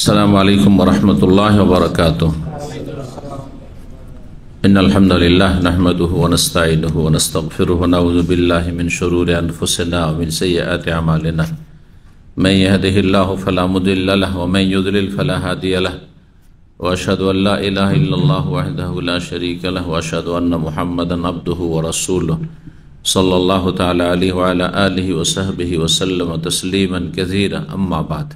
अस्सलामु अलैकुम वरहमतुल्लाहि वबरकातुह। इन्नल हम्दुलिल्लाह नहमदुहु व नस्तईनुहु व नस्तगफिरुहु व नऊज़ु बिल्लाहि मिन शुरूरि अनफुसिना व मिन सय्यिआति अमालिना। मन यहदिहिल्लाहु फला मुदिल्ल लहु व मन युद्लिल फला हादिय लहु व अशहदु अन ला इलाहा इल्लल्लाहु वहदहु ला शरीका लहु व अशहदु अन्ना मुहम्मदन अब्दुहु व रसूलुहु सल्लल्लाहु तआला अलैहि व अला आलिहि व सहबिहि व सल्लम तस्लीमन कसीरा। अम्मा बाद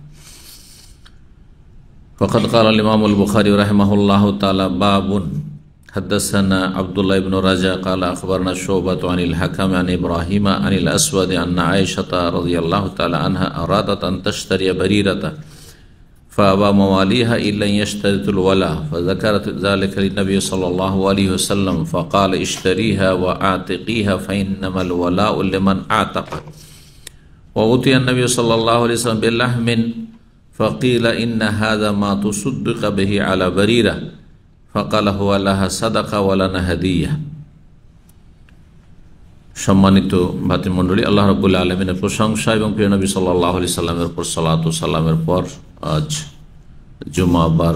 फ़क़द क़ाल इमाम अल-बुख़ारी रहमहुल्लाहु तआला बाबुन हद्दसना अब्दुल्लाह इब्न रजा क़ाल अख़बरना शुअबा अनिल हकम अन इब्राहीम अनिल अस्वद अन्ना आयशा रज़ियल्लाहु तआला अन्हा अरादत अन तश्तरिय बरीरता फ़अबा मवालिहा इल्ला यश्तरितुल वला फ़ज़करत ज़ालिका लिन्नबी सल्लल्लाहु अलैहि वसल्लम फ़क़ाल इश्तरीहा व आतिक़ीहा फ़इन्नमल वलाउ लिमन आतक़ व उतिया नबी सल्लल्लाहु अलैहि वसल्लम बिलहमिन फ़क़ील इन्ना हाज़ा मा तुसद्दिक़ बिही अला बरीरा फ़क़ाल हुवा लहा सदक़ा व लना हदिय्या। सम्मानित भातृमंडলী, আল্লাহ রাব্বুল আলামিনের প্রশংসা এবং প্রিয় নবী সাল্লাল্লাহু আলাইহি সাল্লামের উপর সালাত ও সালামের পর আজ জুমাবার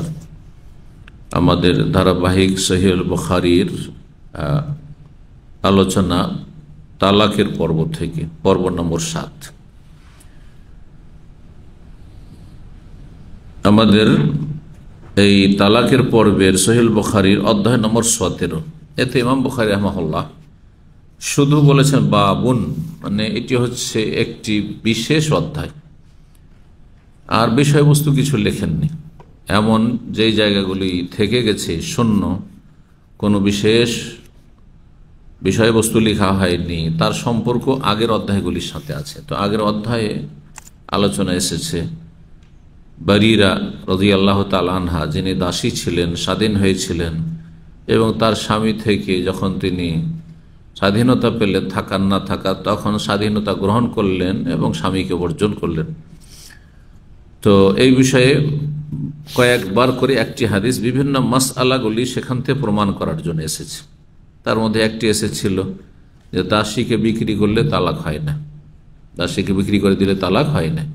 আমাদের ধারাবাহিক সহিহ বুখারীর আলোচনা তালাকের পর্ব থেকে পর্ব নম্বর 7। আমাদের এই তালাকের পর্বের সহিহ বুখারীর অধ্যায় নম্বর 17। এতে ইমাম বুখারী রাহিমাহুল্লাহ শুধু বলেছেন বাবুন, মানে এটি হচ্ছে একটি বিশেষ অধ্যায়, আর বিষয়বস্তু কিছু লেখেননি। এমন যেই জায়গাগুলি থেকে গেছে শূন্য, কোনো বিশেষ বিষয়বস্তু লেখা হয়নি, তার সম্পর্ক আগের অধ্যায়গুলির সাথে আছে। তো আগের অধ্যায়ে আলোচনা এসেছে বারিরা রাদিয়াল্লাহু তাআলা আনহা, যিনি দাসী ছিলেন, স্বাধীন হয়েছিলেন এবং তার স্বামী থেকে যখন তিনি স্বাধীনতা পেলেন, থাকার না থাকা, তখন স্বাধীনতা গ্রহণ করলেন এবং স্বামীকে বর্জন করলেন। তো এই বিষয়ে কয়েকবার করে একটি হাদিস বিভিন্ন মাসআলাগুলি সেখান থেকে প্রমাণ করার জন্য এসেছে। তার মধ্যে একটি এসেছিল যে দাসীকে বিক্রি করলে তালাক হয় না, দাসীকে বিক্রি করে দিলে তালাক হয় না।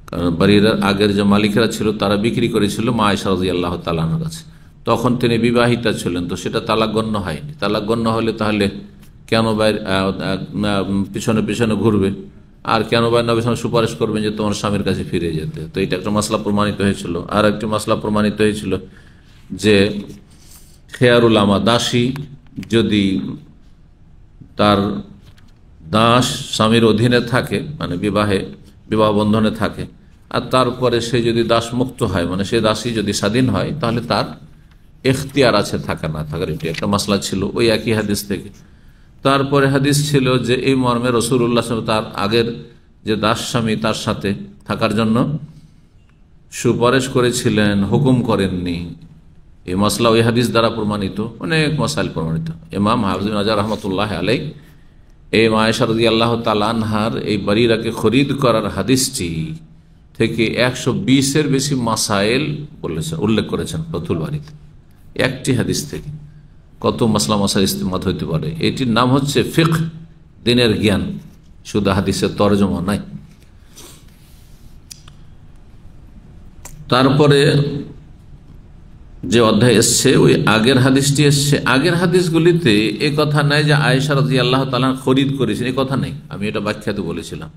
কারণ বাড়ির আগের যে মালিকেরা ছিল তারা বিক্রি করেছিল মা আয়েশা রাদিয়াল্লাহু তাআলা আনহার কাছে, তখন তিনি বিবাহিতা ছিলেন, তো সেটা তালাক গণ্য হয়নি। তালাক গণ্য হলে তাহলে কেন পিছনে পিছনে ঘুরবে, আর কেন নবী সাল্লাল্লাহু সুপারিশ করবেন যে তোমার স্বামীর কাছে ফিরে যেতে? তো এটা একটা মাসলা প্রমাণিত হয়েছিল। আর একটি মাসলা প্রমাণিত হয়েছিল যে খেয়ারুল আমা, দাসী যদি তার দাস স্বামীর অধীনে থাকে, মানে বিবাহ বন্ধনে থাকে, আর তারপরে সে যদি দাস মুক্ত হয়, মানে সে দাসী যদি স্বাধীন হয়, তাহলে তার এখতিয়ার আছে থাকা না থাকার। এটি একটা মাসলা ছিল ওই একই হাদিস থেকে। তারপরে হাদিস ছিল যে এই মর্মে রাসূলুল্লাহ সাল্লাল্লাহু আলাইহি ওয়াসাল্লাম তার আগের যে দাস স্বামী তার সাথে থাকার জন্য সুপারিশ করেছিলেন, হুকুম করেননি। এই মাসলা ওই হাদিস দ্বারা প্রমাণিত, অনেক মাসাইল প্রমাণিত। ইমাম হাফিজ ইবনে হাজার রাহমাতুল্লাহি আলাইহি এই আয়েশা রাদিয়াল্লাহু তাআলা আনহার এই বারিরাকে খরিদ করার হাদিসটি থেকে 120-এর বেশি মাসাইল বলেছেন, উল্লেখ করেছেন ফাতুল বারীতে। একটি হাদিস থেকে কত মাসলা মাসাইল ইস্তেমাদ হইতে পারে। এটির নাম হচ্ছে ফিকহ, দ্বীনের জ্ঞান, শুধু হাদিসের তরজমা নাই। তারপরে যে অধ্যায় এসছে ওই আগের হাদিসটি এসছে। আগের হাদিসগুলিতে এ কথা নাই যে আয়েশা রাদিয়াল্লাহু তাআলা খরিদ করেছেন, এই কথা নেই। আমি এটা ব্যাখ্যাতে বলেছিলাম,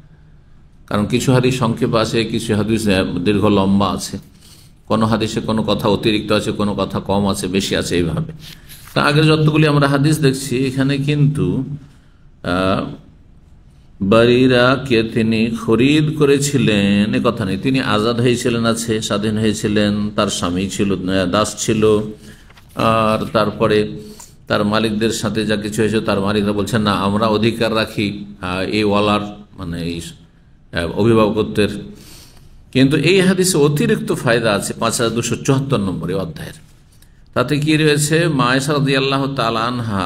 কারণ কিছু হাদিস সংক্ষেপ আছে, কিছু হাদিস দীর্ঘ লম্বা আছে, কোনো হাদিসে কোনো কথা অতিরিক্ত আছে, কোনো কথা কম আছে, বেশি আছে, এইভাবে। তা আগের যতগুলি আমরা হাদিস দেখছি, এখানে কিন্তু বারিরাকে তিনি খরিদ করেছিলেন এ কথা নেই। তিনি আজাদ হয়েছিলেন, আছে স্বাধীন হয়েছিলেন, তার স্বামী ছিল দাস ছিল, আর তারপরে তার মালিকদের সাথে যা কিছু হয়েছে তার মালিকরা বলছেন না আমরা অধিকার রাখি এই ওয়ালার, মানে এই অভিভাবকত্বের। কিন্তু এই হাদিসে অতিরিক্ত ফায়দা আছে 5274 নম্বর অধ্যায়ের। তাতে কি রয়েছে? মা আয়েশা রাদিয়াল্লাহু তাআলা আনহা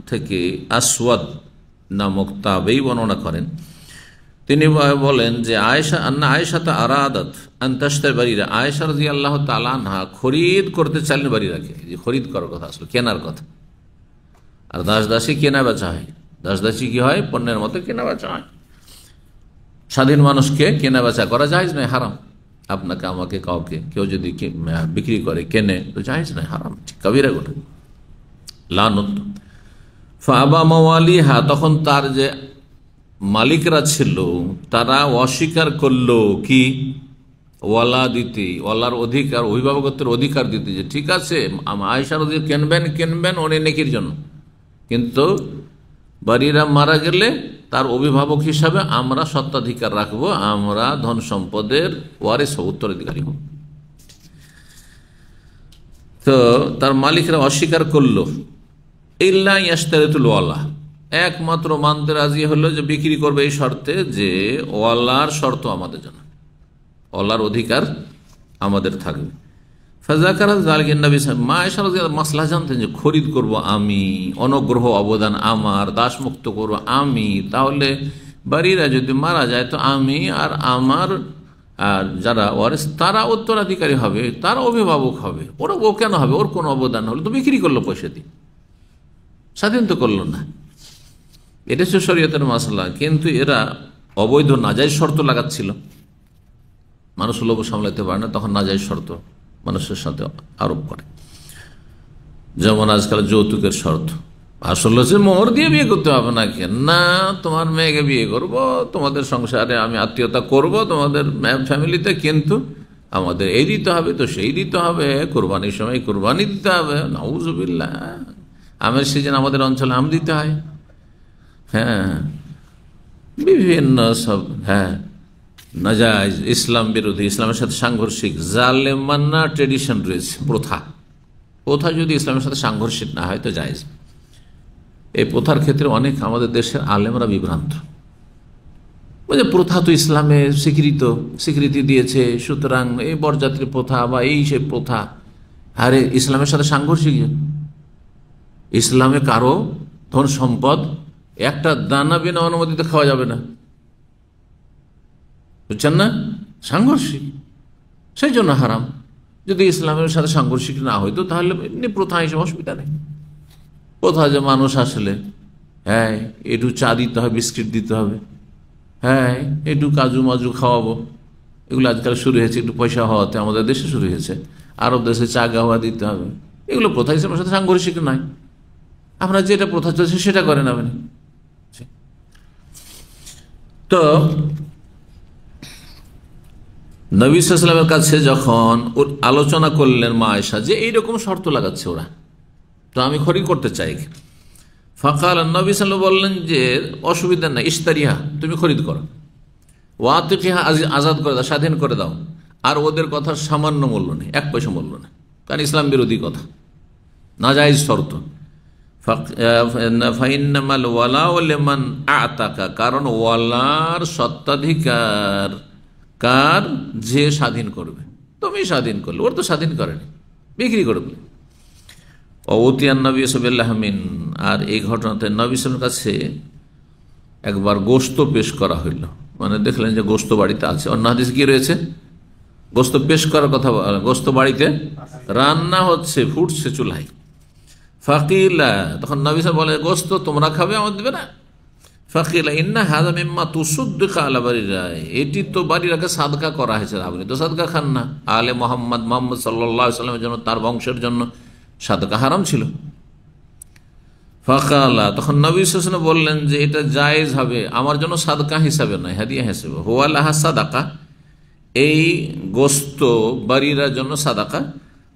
থেকে আসওয়াদ নামক তাবেঈ বর্ণনা করেন। তিনি বলেন যে আয়েশা আরাদাত আন তাশতারি বারিরা, আয়েশা রাদিয়াল্লাহু তাআলা আনহা খরিদ করতে চাইলেন বারিরাকে। যে খরিদ করার কথা, আসলে কেনার কথা। আর দাস দাসী কেনা বেচা হয়, দাস দাসী কি হয়? পণ্যের মতো কেনা বেচা হয়। স্বাধীন মানুষকে কেনা বেচা করা জায়েজ নয়, হারাম। আপনাকে আমাকে কাউকে কেউ যদি বিক্রি করে কেনে তো জায়েজ নাই, হারাম, কবিরা গুনাহ, লানত। ফাবা মাওয়ালিহা, তখন তার যে মালিকরা ছিল তারা অস্বীকার করলো কি ওয়ালা দিতে, ওয়ালার অধিকার, অভিভাবকত্বের অধিকার দিতে, যে ঠিক আছে আয়েশা রাদিয়াল্লাহু কিনবেন উনি নেকির জন্য, কিন্তু বাড়িরা মারা গেলে তার অভিভাবক হিসাবে আমরা সত্ত্বাধিকার রাখবো, আমরা ধন সম্পদের ওয়ারিস উত্তরাধিকারী হব। তো তার মালিকরা অস্বীকার করলো, ইল্লা ইয়াশতারিতুল ওয়ালা, একমাত্র মানতে রাজি হলো যে বিক্রি করবে এই শর্তে যে ওয়ালার শর্ত আমাদের জন্য, ওয়ালার অধিকার আমাদের থাকবে। মাসলাহ জানতেন যে খরিদ করব আমি, অনুগ্রহ অবদান আমার, দাসমুক্ত করব আমি, তাহলে বাড়িরা যদি মারা যায় তো আমি আর আমার আর যারা ওয়ারিস তারা উত্তরাধিকারী হবে, তারা অভিভাবক হবে, ওরা ও কেন হবে, ওর কোনো অবদান হলো তো বিক্রি করলো পয়সা দিয়ে, স্বাধীন তো করলো না। এটা হচ্ছে শরীয়তের মাসলা। কিন্তু এরা অবৈধ নাজায়েজ শর্ত লাগাচ্ছিল, মানুষ লোভ সামলাতে পারে না, তখন নাজায়েজ শর্ত মানুষের সাথে আরোপ করে, যেমন আজকাল যৌতুকের শর্ত। আসলে হচ্ছে মোহর দিয়ে বিয়ে করতে হবে না, কেন না তোমার মেয়েকে বিয়ে করব, তোমাদের সংসারে আমি আত্মীয়তা করব, তোমাদের ফ্যামিলিতে, কিন্তু আমাদের এই দিতে হবে তো সেই দিতে হবে, কোরবানির সময় কোরবানি দিতে হবে, নাউজুবিল্লাহ, আমের সিজন আমাদের অঞ্চলে আম দিতে হয়, হ্যাঁ বিভিন্ন সব, হ্যাঁ নাজায়েজ, ইসলাম বিরোধী, ইসলামের সাথে সাংঘর্ষিক জালেমানা ট্রেডিশন রয়েছে, প্রথা যদি ইসলামের সাথে সাংঘর্ষিক না হয় তো জায়েজ। এই প্রথার ক্ষেত্রে অনেক আমাদের দেশের আলেমরা বিভ্রান্ত, যে প্রথা তো ইসলামে স্বীকৃতি দিয়েছে, সুতরাং এই বরযাত্রী প্রথা বা এই সে প্রথা, আরে ইসলামের সাথে সাংঘর্ষিক। ইসলামে কারো ধন সম্পদ একটা দানা বিনা অনুমতিতে খাওয়া যাবে না, বুঝছেন না, সাংঘর্ষিক, সেই জন্য হারাম। যদি ইসলামের সাথে সাংঘর্ষিক না হইতো তাহলে এমনি প্রথা হিসেবে অসুবিধা নেই। প্রথা যে মানুষ আসলে, হ্যাঁ একটু চা দিতে হবে, বিস্কিট দিতে হবে, হ্যাঁ একটু কাজু মাজু খাওয়াবো, এগুলো আজকাল শুরু হয়েছে, একটু পয়সা হওয়াতে আমাদের দেশে শুরু হয়েছে, আরব দেশে চা গাওয়া দিতে হবে, এগুলো প্রথা ইসলামের সাথে সাংঘর্ষিক নয়। আপনারা যেটা প্রথা চলছে সেটা করেন আপনি। তো নবী সাল্লাল্লাহু আলাইহি ওয়াসাল্লামের কাছে যখন আলোচনা করলেন মা আয়েশা যে এইরকম শর্ত লাগাচ্ছে ওরা, তো আমি খরিদ করতে চাই, ফাকাল নবী সাল্লাল্লাহু আলাইহি ওয়াসাল্লাম বললেন যে অসুবিধা নাই, ইশতারিহা, তুমি খরিদ করো, ওয়াতিকিহা, আজাদ করে দাও, স্বাধীন করে দাও, আর ওদের কথা সামান্য মূল্য নেই, 1 পয়সা মূল্য নেই, কারণ ইসলাম বিরোধী কথা, নাজায়েজ শর্ত। ফাইন্নামাল ওয়ালা লিমান আতাকা, কারণ ওয়ালার সত্ত্বাধিকার কার, যে স্বাধীন করবে, তুমি স্বাধীন করলে, ওর তো স্বাধীন করেনি, বিক্রি করবে। ওতিয়ান নবী সাল্লাল্লাহু আলাইহি মিন, আর এই ঘটনাতে নবী সাল্লাল্লাহু আলাইহি কাছে একবার গোশত পেশ করা হইল, মানে দেখলেন যে গোশত বাড়িতে আছে। অন্য হাদিসে কি রয়েছে, গোশত পেশ করার কথা, গোশত বাড়িতে রান্না হচ্ছে, ফুটছে চুলায়। ফাকিলা, তখন নবী সাল্লাল্লাহু আলাইহি বলে গোশত তোমরা খাবে, আমার দেবে না। ফাকিলা ইন্না হাযা মিম্মা তুসাদ্দিকু আলা বারিরা, এটি তো বাড়িরাকে সাদকা করা হয়েছে, আপনি তো সাদকা খান না। আলে মুহাম্মদ সাল্লাল্লাহু আলাইহি ওয়াসাল্লামের জন্য, তার বংশের জন্য সাদকা হারাম ছিল। ফাকালা, তখন নবী সাল্লাল্লাহু আলাইহি ওয়াসাল্লাম বললেন যে এটা জায়েজ হবে, আমার জন্য সাদকা হিসাবে নয়, হাদিয়া হিসাবে। হুয়া লাহা সাদাকা, এই গোশত বাড়িরার জন্য সাদাকা,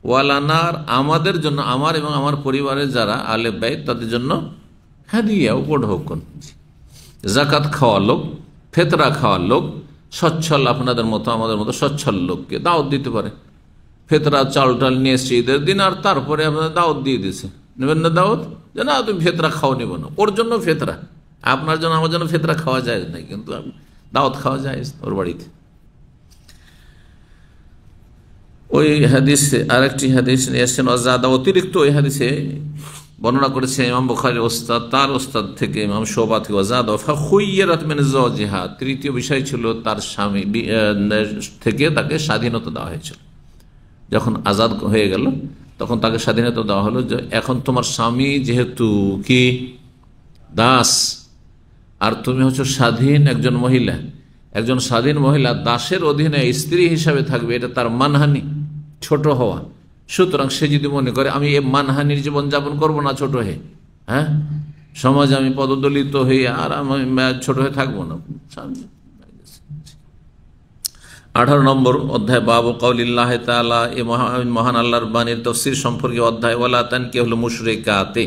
ওয়ালানার, আমাদের জন্য, আমার এবং আমার পরিবারের যারা আলে বাইত তাদের জন্য হাদিয়া, উপঢৌকন। যাকাত খাওয়ার লোক, ফেতরা খাওয়ার লোক, সচ্ছল আপনাদের মতো আমাদের মতো সচ্ছল লোককে দাওয়াত দিতে পারে। ফেতরা চাল টাল নিয়ে এসছে ঈদের দিন, আর তারপরে আপনাদের দাওয়াত দিয়ে দিয়েছে, নেবেন না দাওয়াত, যে না তুমি ফেতরা খাও, নেব না, ওর জন্য ফেতরা, আপনার জন্য আমার জন্য ফেতরা খাওয়া যায় না, কিন্তু দাওয়াত খাওয়া যায় ওর বাড়িতে। ওই হাদিসে আরেকটি হাদিস নিয়ে এসছেন আজাদা, অতিরিক্ত ওই হাদিসে বর্ণনা করেছে ইমাম বুখারীর ওস্তাদ, তার ওস্তাদ থেকে ইমাম শুবা থেকে, আজাদা ফাখুয়্যিরাত মিন যাওজিহা, তৃতীয় বিষয় ছিল তার স্বামী থেকে তাকে স্বাধীনতা দেওয়া হয়েছিল। যখন আজাদ হয়ে গেল তখন তাকে স্বাধীনতা দেওয়া হলো, যে এখন তোমার স্বামী যেহেতু কি দাস, আর তুমি হচ্ছে স্বাধীন একজন মহিলা, একজন স্বাধীন মহিলা দাসের অধীনে স্ত্রী হিসাবে থাকবে, এটা তার মানহানি, ছোট হওয়া। সুতরাং সে যদি মনে করে আমি এই মানহানির জীবনযাপন করব না ছোট হয়ে, হ্যাঁ সমাজে আমি পদদলিত হয়ে আর আমি ছোট হয়ে থাকবো না। 18 নম্বর অধ্যায় বাবু কাউলিল্লাহ তাআলা, এ মহান আল্লাহর বাণীর তাফসীর সম্পর্কে অধ্যায়। ওয়ালা তানকিহুল মুশরিকাতি,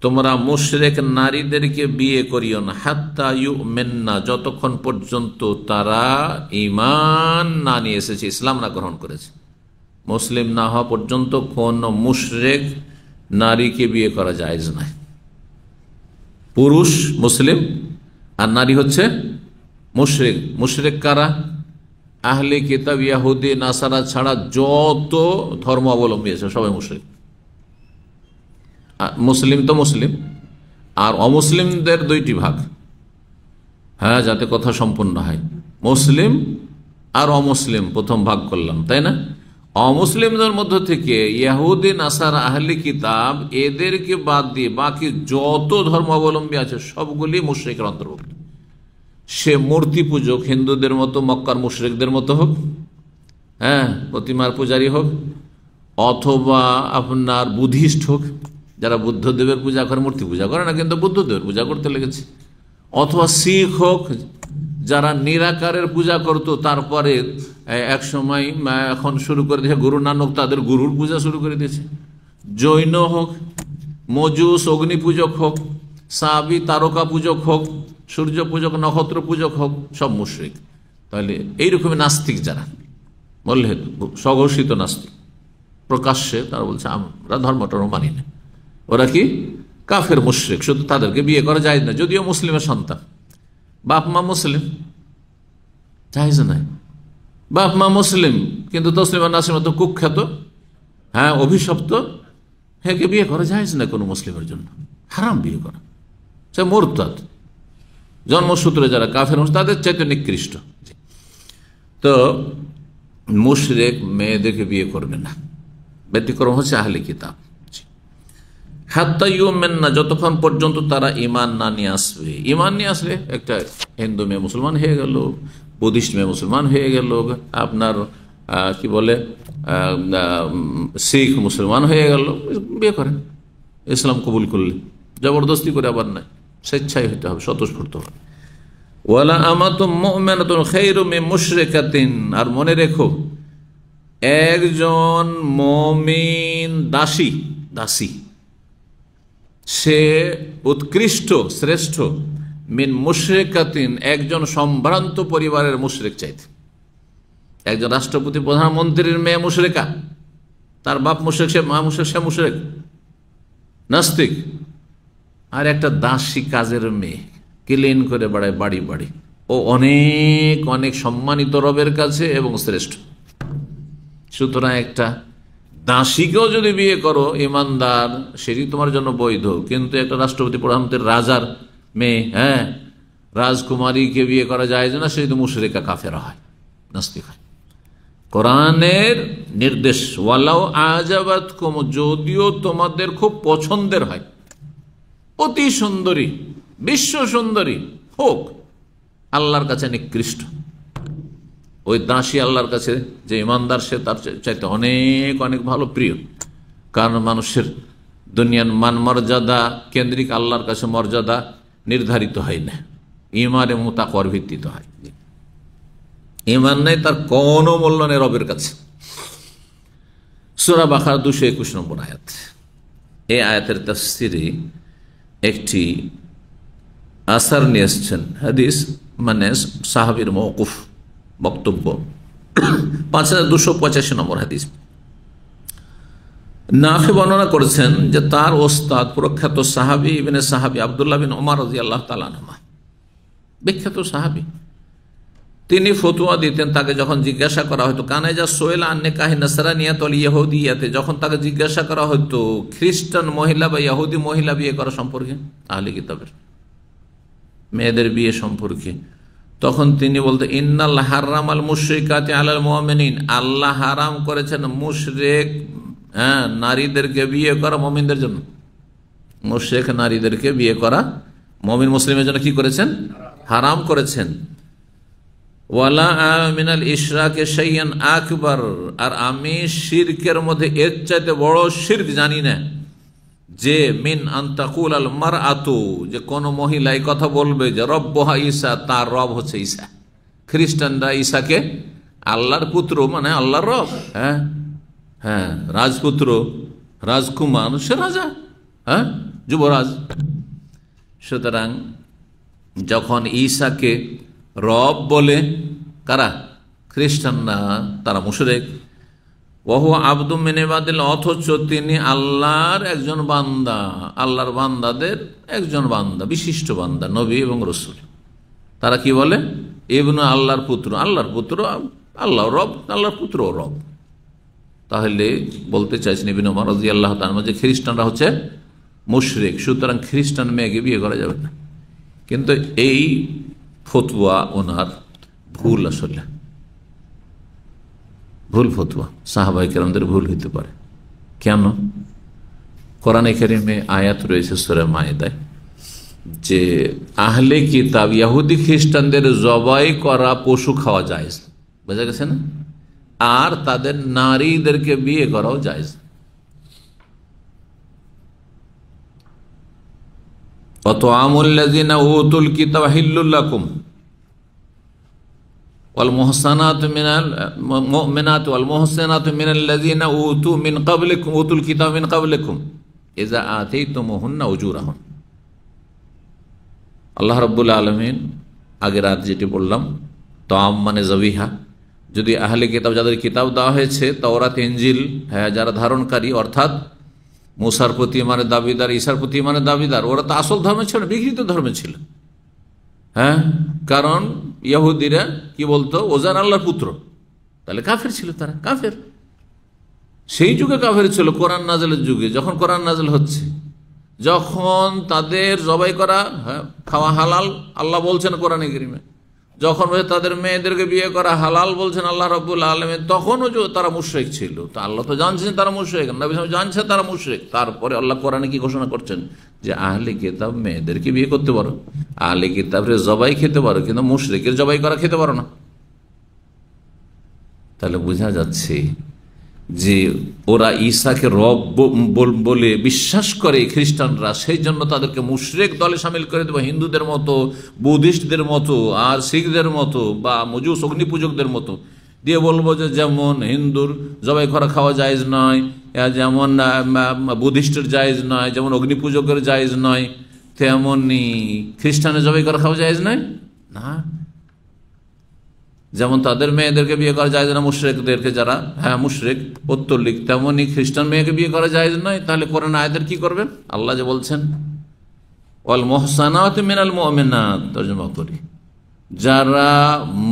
তোমরা মুশরিক নারীদেরকে বিয়ে করিও না, হাত্তা ইউমিননা, যতক্ষণ পর্যন্ত তারা ঈমান না নিয়ে এসেছে, ইসলাম না গ্রহণ করেছে। মুসলিম না হওয়া পর্যন্ত কোন মুশরিক নারীকে বিয়ে করা জায়েজ নয়। পুরুষ মুসলিম আর নারী হচ্ছে মুশরিক। মুশরিক কারা? আহলে কিতাব, ইহুদি, নাসারা ছাড়া যত ধর্ম অবলম্বী আছে সবাই মুশরিক। মুসলিম তো মুসলিম, আর অমুসলিমদের দুইটি ভাগ, হ্যাঁ যাতে কথা সম্পূর্ণ হয়। মুসলিম আর অমুসলিম প্রথম ভাগ করলাম, তাই না? অমুসলিমদের মধ্য থেকে ইহুদি, নাসারা, আহলে কিতাব এদেরকে বাদ দিয়ে বাকি যত ধর্ম অবলম্বী আছে সবগুলি মুশরিকের অন্তর্ভুক্ত। সে মূর্তি পূজক, হিন্দুদের মতো মক্কার মুশরিকদের মতো হোক, হ্যাঁ প্রতিমার পূজারী হোক, অথবা আপনার বুদ্ধিস্ট হোক, যারা বুদ্ধদেবের পূজা করে, মূর্তি পূজা করে না কিন্তু বুদ্ধদেবের পূজা করতে লেগেছে, অথবা শিখ হোক যারা নিরাকারের পূজা করত, তারপরে এক সময় এখন শুরু করে দিয়েছে গুরু নানক তাদের গুরুর পূজা শুরু করে দিয়েছে, জৈন হোক, মজুস অগ্নি পূজক হোক, সাবি তারকা পূজক হোক, সূর্য পূজক, নক্ষত্র পূজক হোক, সব মুশরিক। তাহলে এইরকমই নাস্তিক যারা বললে স্বঘোষিত নাস্তিক, প্রকাশ্যে তারা বলছে আমরা ধর্মটর্ম মানি না, ওরা কি কাফের মুশরিক, শুধু তাদেরকে বিয়ে করা যায় না, যদিও মুসলিমের সন্তান, বাপ মা মুসলিম, জায়েজ নাই। বাপ মা মুসলিম কিন্তু তসলিম আর নাসির মতো কুখ্যাত, হ্যাঁ অভিশপ্ত, হেকে বিয়ে করা জায়েজ না কোনো মুসলিমের জন্য, হারাম বিয়ে করা। সে মুরতাদ, জন্মসূত্রে যারা কাফের তাদের চাইতে নিকৃষ্ট। তো মুশরিক মেয়েদেরকে বিয়ে করবে না, ব্যতিক্রম হচ্ছে আহলে কিতাব। হাত্তা ইউমিননা, যতক্ষণ পর্যন্ত তারা ঈমান না নিয়ে আসবে। ঈমান নিয়ে আসলে একটা হিন্দু মেয়ে মুসলমান হয়ে গেল, বুদ্ধিস্ট মেয়ে মুসলমান হয়ে গেল, আপনার কি বলে শিখ মুসলমান হয়ে গেল, বিয়ে করেন ইসলাম কবুল করলে, জবরদস্তি করে আবার নয়, স্বেচ্ছায় হইতে হবে, স্বতঃস্ফূর্ত হবে। ওয়ালা আমাতুম মুমিনাতুন খায়রুম মিন মুশরিকাতিন, আর মনে রেখো একজন মুমিন দাসী, দাসী সে উৎকৃষ্ট শ্রেষ্ঠ, মিন মুশরিকাতিন একজন সম্ভ্রান্ত পরিবারের মুশরিক চাইতে। একজন রাষ্ট্রপতি প্রধানমন্ত্রীর মেয়ে মুশরিকা, তার বাপ মুশরিক, সে মা মুশরিক, সে মুশরিক নাস্তিক। আর একটা দাসী কাজের মেয়ে ক্লিন করে বেড়ায় বাড়ি বাড়ি, ও অনেক অনেক সম্মানিত রবের কাছে এবং শ্রেষ্ঠ। সুতরাং একটা দাসীকেও যদি বিয়ে করো ইমানদার, সেটি তোমার জন্য বৈধ, কিন্তু একটা রাষ্ট্রপতি প্রধানমন্ত্রীর রাজার মেয়ে, হ্যাঁ রাজকুমারীকে বিয়ে করা যায় না, সে যদি মুশরিকা কাফেরা হয়, নাস্তিক হয়। কোরআনের নির্দেশ, ওয়ালাউ আজাবাতকুম, যদিও তোমাদের খুব পছন্দের হয়, অতি সুন্দরী, বিশ্ব সুন্দরী হোক, আল্লাহর কাছে নিকৃষ্ট। ওই দাসী আল্লাহর কাছে যে ইমানদার, সে তার চাইতে অনেক অনেক ভালো, প্রিয়। কারণ মানুষের দুনিয়ার মান মর্যাদা কেন্দ্রিক, আল্লাহর কাছে মর্যাদা নির্ধারিত হয় না, ঈমান এবং তাকওয়ার ভিত্তিতে হয়। ঈমান নেই তার কোনো মূল্য নেই রবের কাছে। সূরা বাকারা 221 নম্বর আয়াত। এই আয়াতের তাফসীরে একটি আসার নিয়ে এসছেন, হাদিস মানে সাহাবীর মওকুফ বক্তব্য, 5285 নম্বর হাদিস। নাফি বর্ণনা করেছেন যে তার ওস্তাদ প্রখ্যাত সাহাবী ইবনে সাহাবী আব্দুল্লাহ বিন ওমর রাদিয়াল্লাহু তাআলা আনহু, বিখ্যাত সাহাবী, তিনি ফতোয়া দিতেন। তাকে যখন জিজ্ঞাসা করা হতো, কানে যা সোয়েল আন্নে কাহি নাসরানিয়াত ওয়াল ইহুদিয়াতে, যখন তাকে জিজ্ঞাসা করা হতো খ্রিস্টান মহিলা বা ইহুদি মহিলা বিয়ে করা সম্পর্কে, আহলে কিতাবের মেয়েদের বিয়ে সম্পর্কে, তখন তিনি বলতেন ইন্নাল হারামাল মুশরিকাতি আলাল মুমিনিন, আল্লাহ হারাম করেছেন মুশরিক নারীদেরকে বিয়ে করা মুমিনদের জন্য। মুশরিক নারীদেরকে বিয়ে করা মুমিন মুসলিমের জন্য কি করেছেন? হারাম করেছেন। ওয়ালা মিনাল ইশরাকে শাইআন আকবার, আর আমি শিরকের মধ্যে এর চাইতে বড় শিরক জানি না যে মিন আনতাকুল আল মারআতু, যে কোন মহিলা এই কথা বলবে যে রব্বুহা ঈসা, তার রব হচ্ছে ঈসা। খ্রিস্টানরা ঈসাকে আল্লাহর পুত্র মানে আল্লাহর রব, হ্যাঁ হ্যাঁ, রাজপুত্র, রাজকুমার, সে রাজা, হ্যাঁ যুবরাজ। সুতরাং যখন ঈসাকে রব বলে কারা? খ্রিস্টানরা, তারা মুশরিক। ওহু আবদুম মিন ইবাদিল্লাহ, অথচ তিনি আল্লাহর একজন বান্দা, আল্লাহর বান্দাদের একজন বান্দা, বিশিষ্ট বান্দা, নবী এবং রসুল। তারা কি বলে? ইবনু আল্লাহর পুত্র, আল্লাহর পুত্র, আল্লাহ রব, আল্লাহর পুত্র রব। তাহলে বলতে চাইছেন ইবনে ওমর রাদিয়াল্লাহু তাআলা যে খ্রিস্টানরা হচ্ছে মুশরিক, সুতরাং খ্রিস্টান মেয়েকে বিয়ে করা যাবে না। কিন্তু এই ফতোয়া ওনার ভুল, আসলে ভুল ফতোয়া, সাহাবায়ে কেরামদের ভুল হইতে পারে। কেন? কোরআনে কারিমে আয়াত রয়েছে সূরা মায়েদায় যে আহলে কিতাব ইহুদি খ্রিস্টানদের জবাই করা পশু খাওয়া জায়েজ, বোঝা গেছে না? আর তাদের নারীদেরকে বিয়ে করাও জায়েজ। ওয়াতা'আমুল্লাযিনা উতুল কিতাবা হিল্লুল লাকুম ওয়াল মুহসানাতু মিনাল মুমিনাতু ওয়াল মুহসানাতু মিনাল্লাযিনা উতু মিন ক্বাবলিকুম উতুল কিতাবা মিন ক্বাবলিকুম ইযা আতাইতুমুহুন্না উজুরাহুন। আল্লাহ রাব্বুল আলামিন আগের রাত যেটি বললাম, তাম মানে জবিহা, যদি আহলে কিতাব যাদের কিতাব দেওয়া হয়েছে তাওরাত ইনজিল, হ্যাঁ যারা ধারণকারী, অর্থাৎ মুসার প্রতি মানে দাবিদার, ঈসার প্রতি মানে দাবিদার, ওরা তো আসল ধর্মে ছিল না, বিকৃত ধর্মে ছিল। হ্যাঁ, কারণ ইহুদিরা কি বলতো? ওজার আল্লাহর পুত্র, তাহলে কাফের ছিল, তারা কাফের। সেই যুগে কাফের ছিল, কোরআন নাজেলের যুগে। যখন কোরআন নাজেল হচ্ছে, যখন তাদের জবাই করা, হ্যাঁ খাওয়া হালাল আল্লাহ বলছেন কোরআনে কারিমে, যখন তাদের মেয়েদেরকে বিয়ে করা হালাল বলছেন আল্লাহ রাব্বুল আলামিন, তখনও তারা মুশরিক ছিল। তো আল্লাহ তো জানছেন তারা মুশরিক, নবী জানছে তারা মুশরিক। তারপরে আল্লাহ কোরআনে কি ঘোষণা করছেন? যে আহলে কিতাব মেয়েদেরকে বিয়ে করতে পারো, আহলে কিতাবের জবাই খেতে পারো, কিন্তু মুশরিকের জবাই করা খেতে পারো না। তাহলে বোঝা যাচ্ছে যে ওরা ঈসাকে রব বলে বিশ্বাস করে খ্রিস্টানরা, সেই জন্য তাদেরকে মুশরিক দলে সামিল করে দেবো, হিন্দুদের মতো, বুদ্ধিস্টদের মতো, আর শিখদের মতো, বা মজুস অগ্নিপূজকদের মতো দিয়ে বলবো যে যেমন হিন্দুর জবাই করা খাওয়া জায়েজ নয়, যেমন বুদ্ধিস্টের জায়েজ নয়, যেমন অগ্নিপূজকের জায়েজ নয়, তেমনি খ্রিস্টানের জবাই করা খাওয়া জায়েজ নয় না। যেমন তাদের মেয়েদেরকে বিয়ে করা যায় না মুশরিকদেরকে, যারা হ্যাঁ মুশরিক পৌত্তলিক, তেমনি খ্রিস্টান মেয়েকে বিয়ে করা যায় নয়। তাহলে কোরআন আয়াতের কি করবেন? আল্লাহ যে বলছেন ওয়াল মুহসানাতু মিনাল মুমিনাত, তরজমা করি, যারা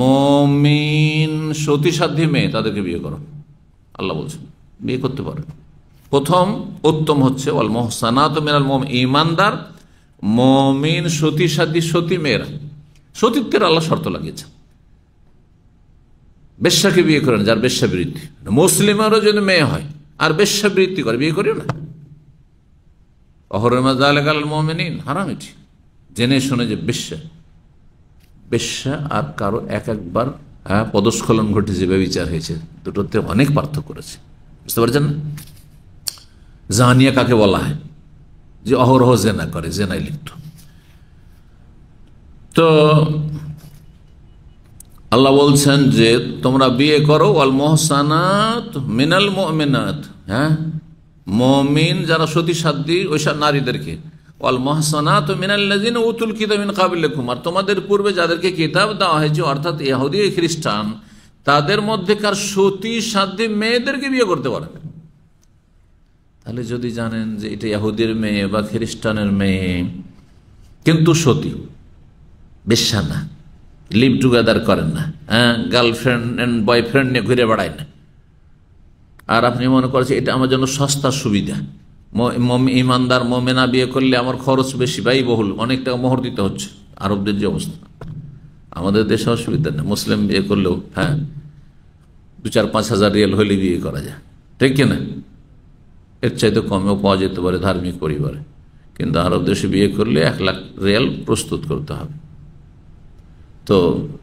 মুমিন সতীসাধ্যী মেয়ে তাদেরকে বিয়ে করো, আল্লাহ বলছেন বিয়ে করতে পারে। প্রথম উত্তম হচ্ছে ওয়াল মুহসানাতু মিনাল মুমিন, ঈমানদার মুমিন সতীসাধ্যী সতী মেয়েরা। সতীত্বের আল্লাহ শর্ত লাগিয়েছেন, বেশ্যাকে বিয়ে করেন যার বেশ্যাবৃত্তি। মুসলিমেরও যদি মেয়ে হয় আর বেশ্যাবৃত্তি করে, বিয়ে করিও না। অহরমা যালিকা আলাল মুমিনিন, হারাম এটি, জেনে শুনে যে বেশ্যা আর কারো একবার পদস্খলন ঘটেছে, ব্যভিচার হয়েছে, দুটোতে অনেক পার্থক্য করেছে, বুঝতে পারছেন না? জানিয়া কাকে বলা হয়? যে অহরহ জেনা করে, জেনায় লিপ্ত। তো আল্লাহ বলছেন যে তোমরা বিয়ে করো ওয়াল মুহসানাত মিনাল মুমিনাত, হ্যাঁ মুমিন যারা সতীসাধ্যী ওইসব নারীদেরকে, ওয়াল মুহসানাত মিনাল্লাযিনা উতুল কিতাব মিন ক্বাবলিকুম, আর তোমাদের পূর্বে যাদেরকে কিতাব দেওয়া হয়েছে অর্থাৎ ইহুদি খ্রিস্টান, তাদের মধ্যেকার সতীসাধ্যী মেয়েদেরকে বিয়ে করতে পারেন। তাহলে যদি জানেন যে এটা ইহুদির মেয়ে বা খ্রিস্টানের মেয়ে কিন্তু সতী, বেশ্যা না, লিভ টুগেদার করেন না, হ্যাঁ গার্লফ্রেন্ড এন্ড বয়ফ্রেন্ড নিয়ে ঘুরে বেড়ায় না, আর আপনি মনে করছেন এটা আমার জন্য সস্তা সুবিধা, ইমানদার মোমেনা বিয়ে করলে আমার খরচ বেশি, ব্যয়বহুল, অনেক টাকা মোহর দিতে হচ্ছে। আরবদের যে অবস্থা, আমাদের দেশে অসুবিধা নেই, মুসলিম বিয়ে করলেও হ্যাঁ 2-4-5 হাজার রিয়াল হলে বিয়ে করা যায়, ঠিক কিনা? এর চাইতে কমেও পাওয়া যেতে পারে ধার্মিক পরিবারে, কিন্তু আরব দেশে বিয়ে করলে 1 লাখ রিয়াল প্রস্তুত করতে হবে। তো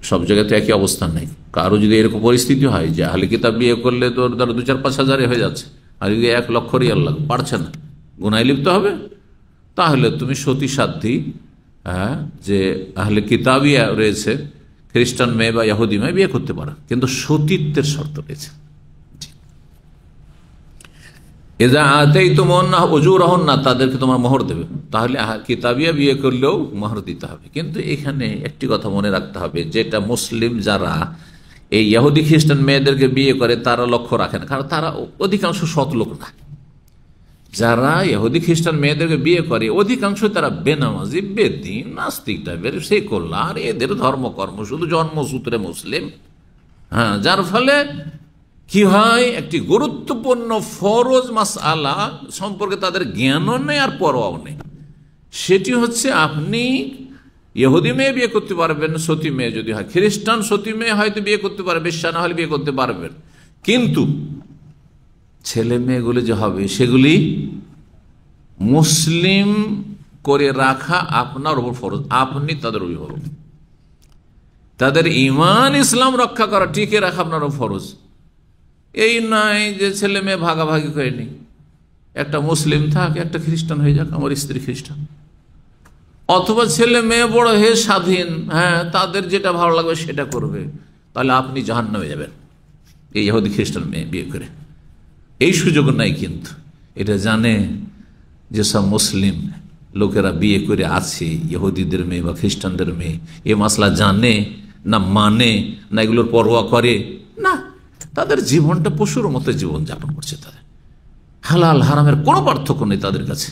সব জায়গায় তো একই অবস্থান নেই। কারো যদি এরকম পরিস্থিতি হয় যে আহলে কিতাব বিয়ে করলে তো ধরো 2-4-5 হাজারে হয়ে যাচ্ছে, আর যদি 1 লক্ষ রিয়াল লাগে, পারছে না, গুনায় লিপ্ত হবে, তাহলে তুমি সতী সাধ্যী যে আহলে কিতাবিয়া রয়েছে খ্রিস্টান মেয়ে বা ইহুদি মেয়ে বিয়ে করতে পারো, কিন্তু সতীত্বের শর্ত রয়েছে। এজা আতেই তোমার না অজুর হন না, তাদেরকে তোমার মোহর দেবে। তাহলে কিতাবিয়া বিয়ে করলেও মোহর দিতে হবে। কিন্তু এখানে একটি কথা মনে রাখতে হবে, যেটা মুসলিম যারা এই ইহুদি খ্রিস্টান মেয়েদেরকে বিয়ে করে তারা লক্ষ্য রাখে না, কারণ তারা অধিকাংশ সৎ লোক না। যারা ইহুদি খ্রিস্টান মেয়েদেরকে বিয়ে করে অধিকাংশ তারা বেনামাজি, বেদিন, নাস্তিক টাইপের, সেকুলার, এদের ধর্মকর্ম শুধু জন্মসূত্রে মুসলিম। যার ফলে কি হয়, একটি গুরুত্বপূর্ণ ফরজ মাসআলা সম্পর্কে তাদের জ্ঞানও নেই আর পরোয়াও নেই। সেটি হচ্ছে আপনি ইহুদি মেয়ে বিয়ে করতে পারবেন, সতী মেয়ে যদি হয়, খ্রিস্টান সতী মেয়ে হয়তো বিয়ে করতে পারবে, বেশ্যা না হলে বিয়ে করতে পারবেন, কিন্তু ছেলে মেয়েগুলি যে হবে সেগুলি মুসলিম করে রাখা আপনার উপর ফরজ, আপনি তাদের অভিভাবক। তাদের ঈমান ইসলাম রক্ষা করা, টিকে রাখা আপনার উপর ফরজ। এই নয় যে ছেলে মেয়ে ভাগাভাগি করে নি, একটা মুসলিম থাক, একটা খ্রিস্টান হয়ে যাক, আমার স্ত্রী খ্রিস্টান, অথবা ছেলে মেয়ে বড় হয়ে স্বাধীন, তাদের যেটা ভালো লাগবে সেটা করবে, তাহলে আপনি জাহান্নামে যাবেন এই ইহুদি খ্রিস্টান মেয়ে বিয়ে করে। এই সুযোগ নাই। কিন্তু এটা জানে যেসব মুসলিম লোকেরা বিয়ে করে আছে ইহুদিদের মেয়ে বা খ্রিস্টানদের মেয়ে, এ মাসলা জানে না, মানে না, এগুলোর পরোয়া করে না, তাদের জীবনটা পশুর মতো জীবন যাপন করছে। তাদের হালাল হারামের কোনো পার্থক্য নেই তাদের কাছে,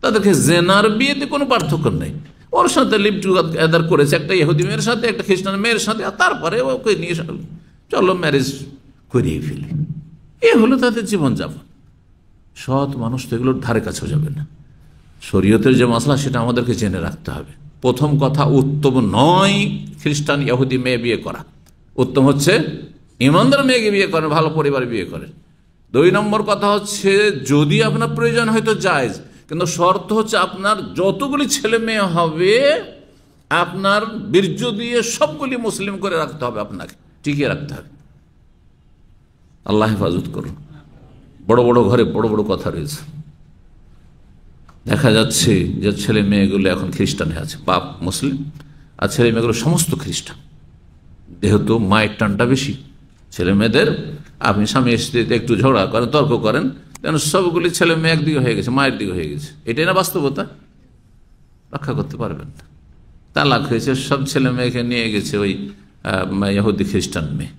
তাদেরকে জেনার বিয়েতে কোনো পার্থক্য নেই। ওর সাথে লিভ টুগেদার করেছে একটা ইহুদি মেয়ের সাথে, একটা খ্রিস্টান মেয়ের সাথে, আর তারপরে ওকে নিয়ে চলো ম্যারেজ করিয়ে ফেলি, এ হলো তাদের জীবনযাপন। সৎ মানুষ তো এগুলোর ধারে কাছেও যাবে না। শরীয়তের যে মশলা সেটা আমাদেরকে জেনে রাখতে হবে। প্রথম কথা, উত্তম নয় খ্রিস্টান ইহুদি মেয়ে বিয়ে করা, উত্তম হচ্ছে ইমানদার মেয়েকে বিয়ে করেন, ভালো পরিবারে বিয়ে করেন। 2 নম্বর কথা হচ্ছে, যদি আপনার প্রয়োজন হয়তো জায়েজ, কিন্তু শর্ত হচ্ছে আপনার যতগুলি ছেলে মেয়ে হবে আপনার বীর্য দিয়ে সবগুলি মুসলিম করে রাখতে হবে, আপনাকে টিকিয়ে রাখতে হবে। আল্লাহ হেফাজত করুন। বড় বড় ঘরে বড় বড় কথা রয়েছে। দেখা যাচ্ছে যে ছেলে মেয়েগুলো এখন খ্রিস্টান হয়ে আছে, বাপ মুসলিম আর ছেলে মেয়েগুলো সমস্ত খ্রিস্টান। যেহেতু মায়ের টানটা বেশি ছেলে মেয়েদের, আপনি স্বামী স্ত্রীতে একটু ঝগড়া করেন, তর্ক করেন, কেন সবগুলি ছেলে মেয়ে একদিকে হয়ে গেছে, মায়ের দিকে হয়ে গেছে। এটাই না বাস্তবতা? রক্ষা করতে পারবেন না। তালাক হয়েছে, সব ছেলে মেয়েকে নিয়ে গেছে ওই ইহুদি খ্রিস্টান মেয়ে,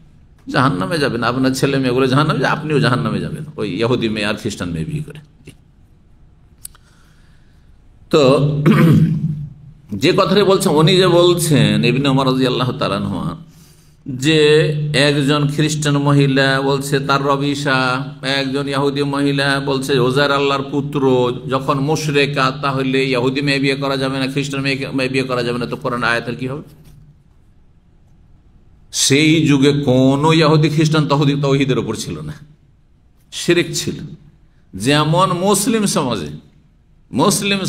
জাহান্নামে যাবেন। আপনার ছেলে মেয়েগুলো জাহান্নামে, আপনিও জাহান্নামে যাবেন ওই ইহুদি মেয়ে আর খ্রিস্টান মেয়ে বিয়ে করে। তো যে কথাটা বলছেন, উনি যে বলছেন ইবনে ওমর রাদিয়াল্লাহু তাআলা আনহু, যে একজন খ্রিস্টান মহিলা বলছে তার রব ঈসা, একজন ইহুদি মহিলা বলছে ওজার আল্লাহর পুত্র, যখন মুশরিকা, তাহলে ইহুদি মেয়ে বিয়ে করা যাবে না, খ্রিস্টান মেয়ে বিয়ে করা যাবে না, তো কোরআন আয়াতের কি হবে? সেই যুগে কোন ইহুদি খ্রিস্টান তাওহীদের উপর ছিল না, শিরক ছিল। যেমন মুসলিম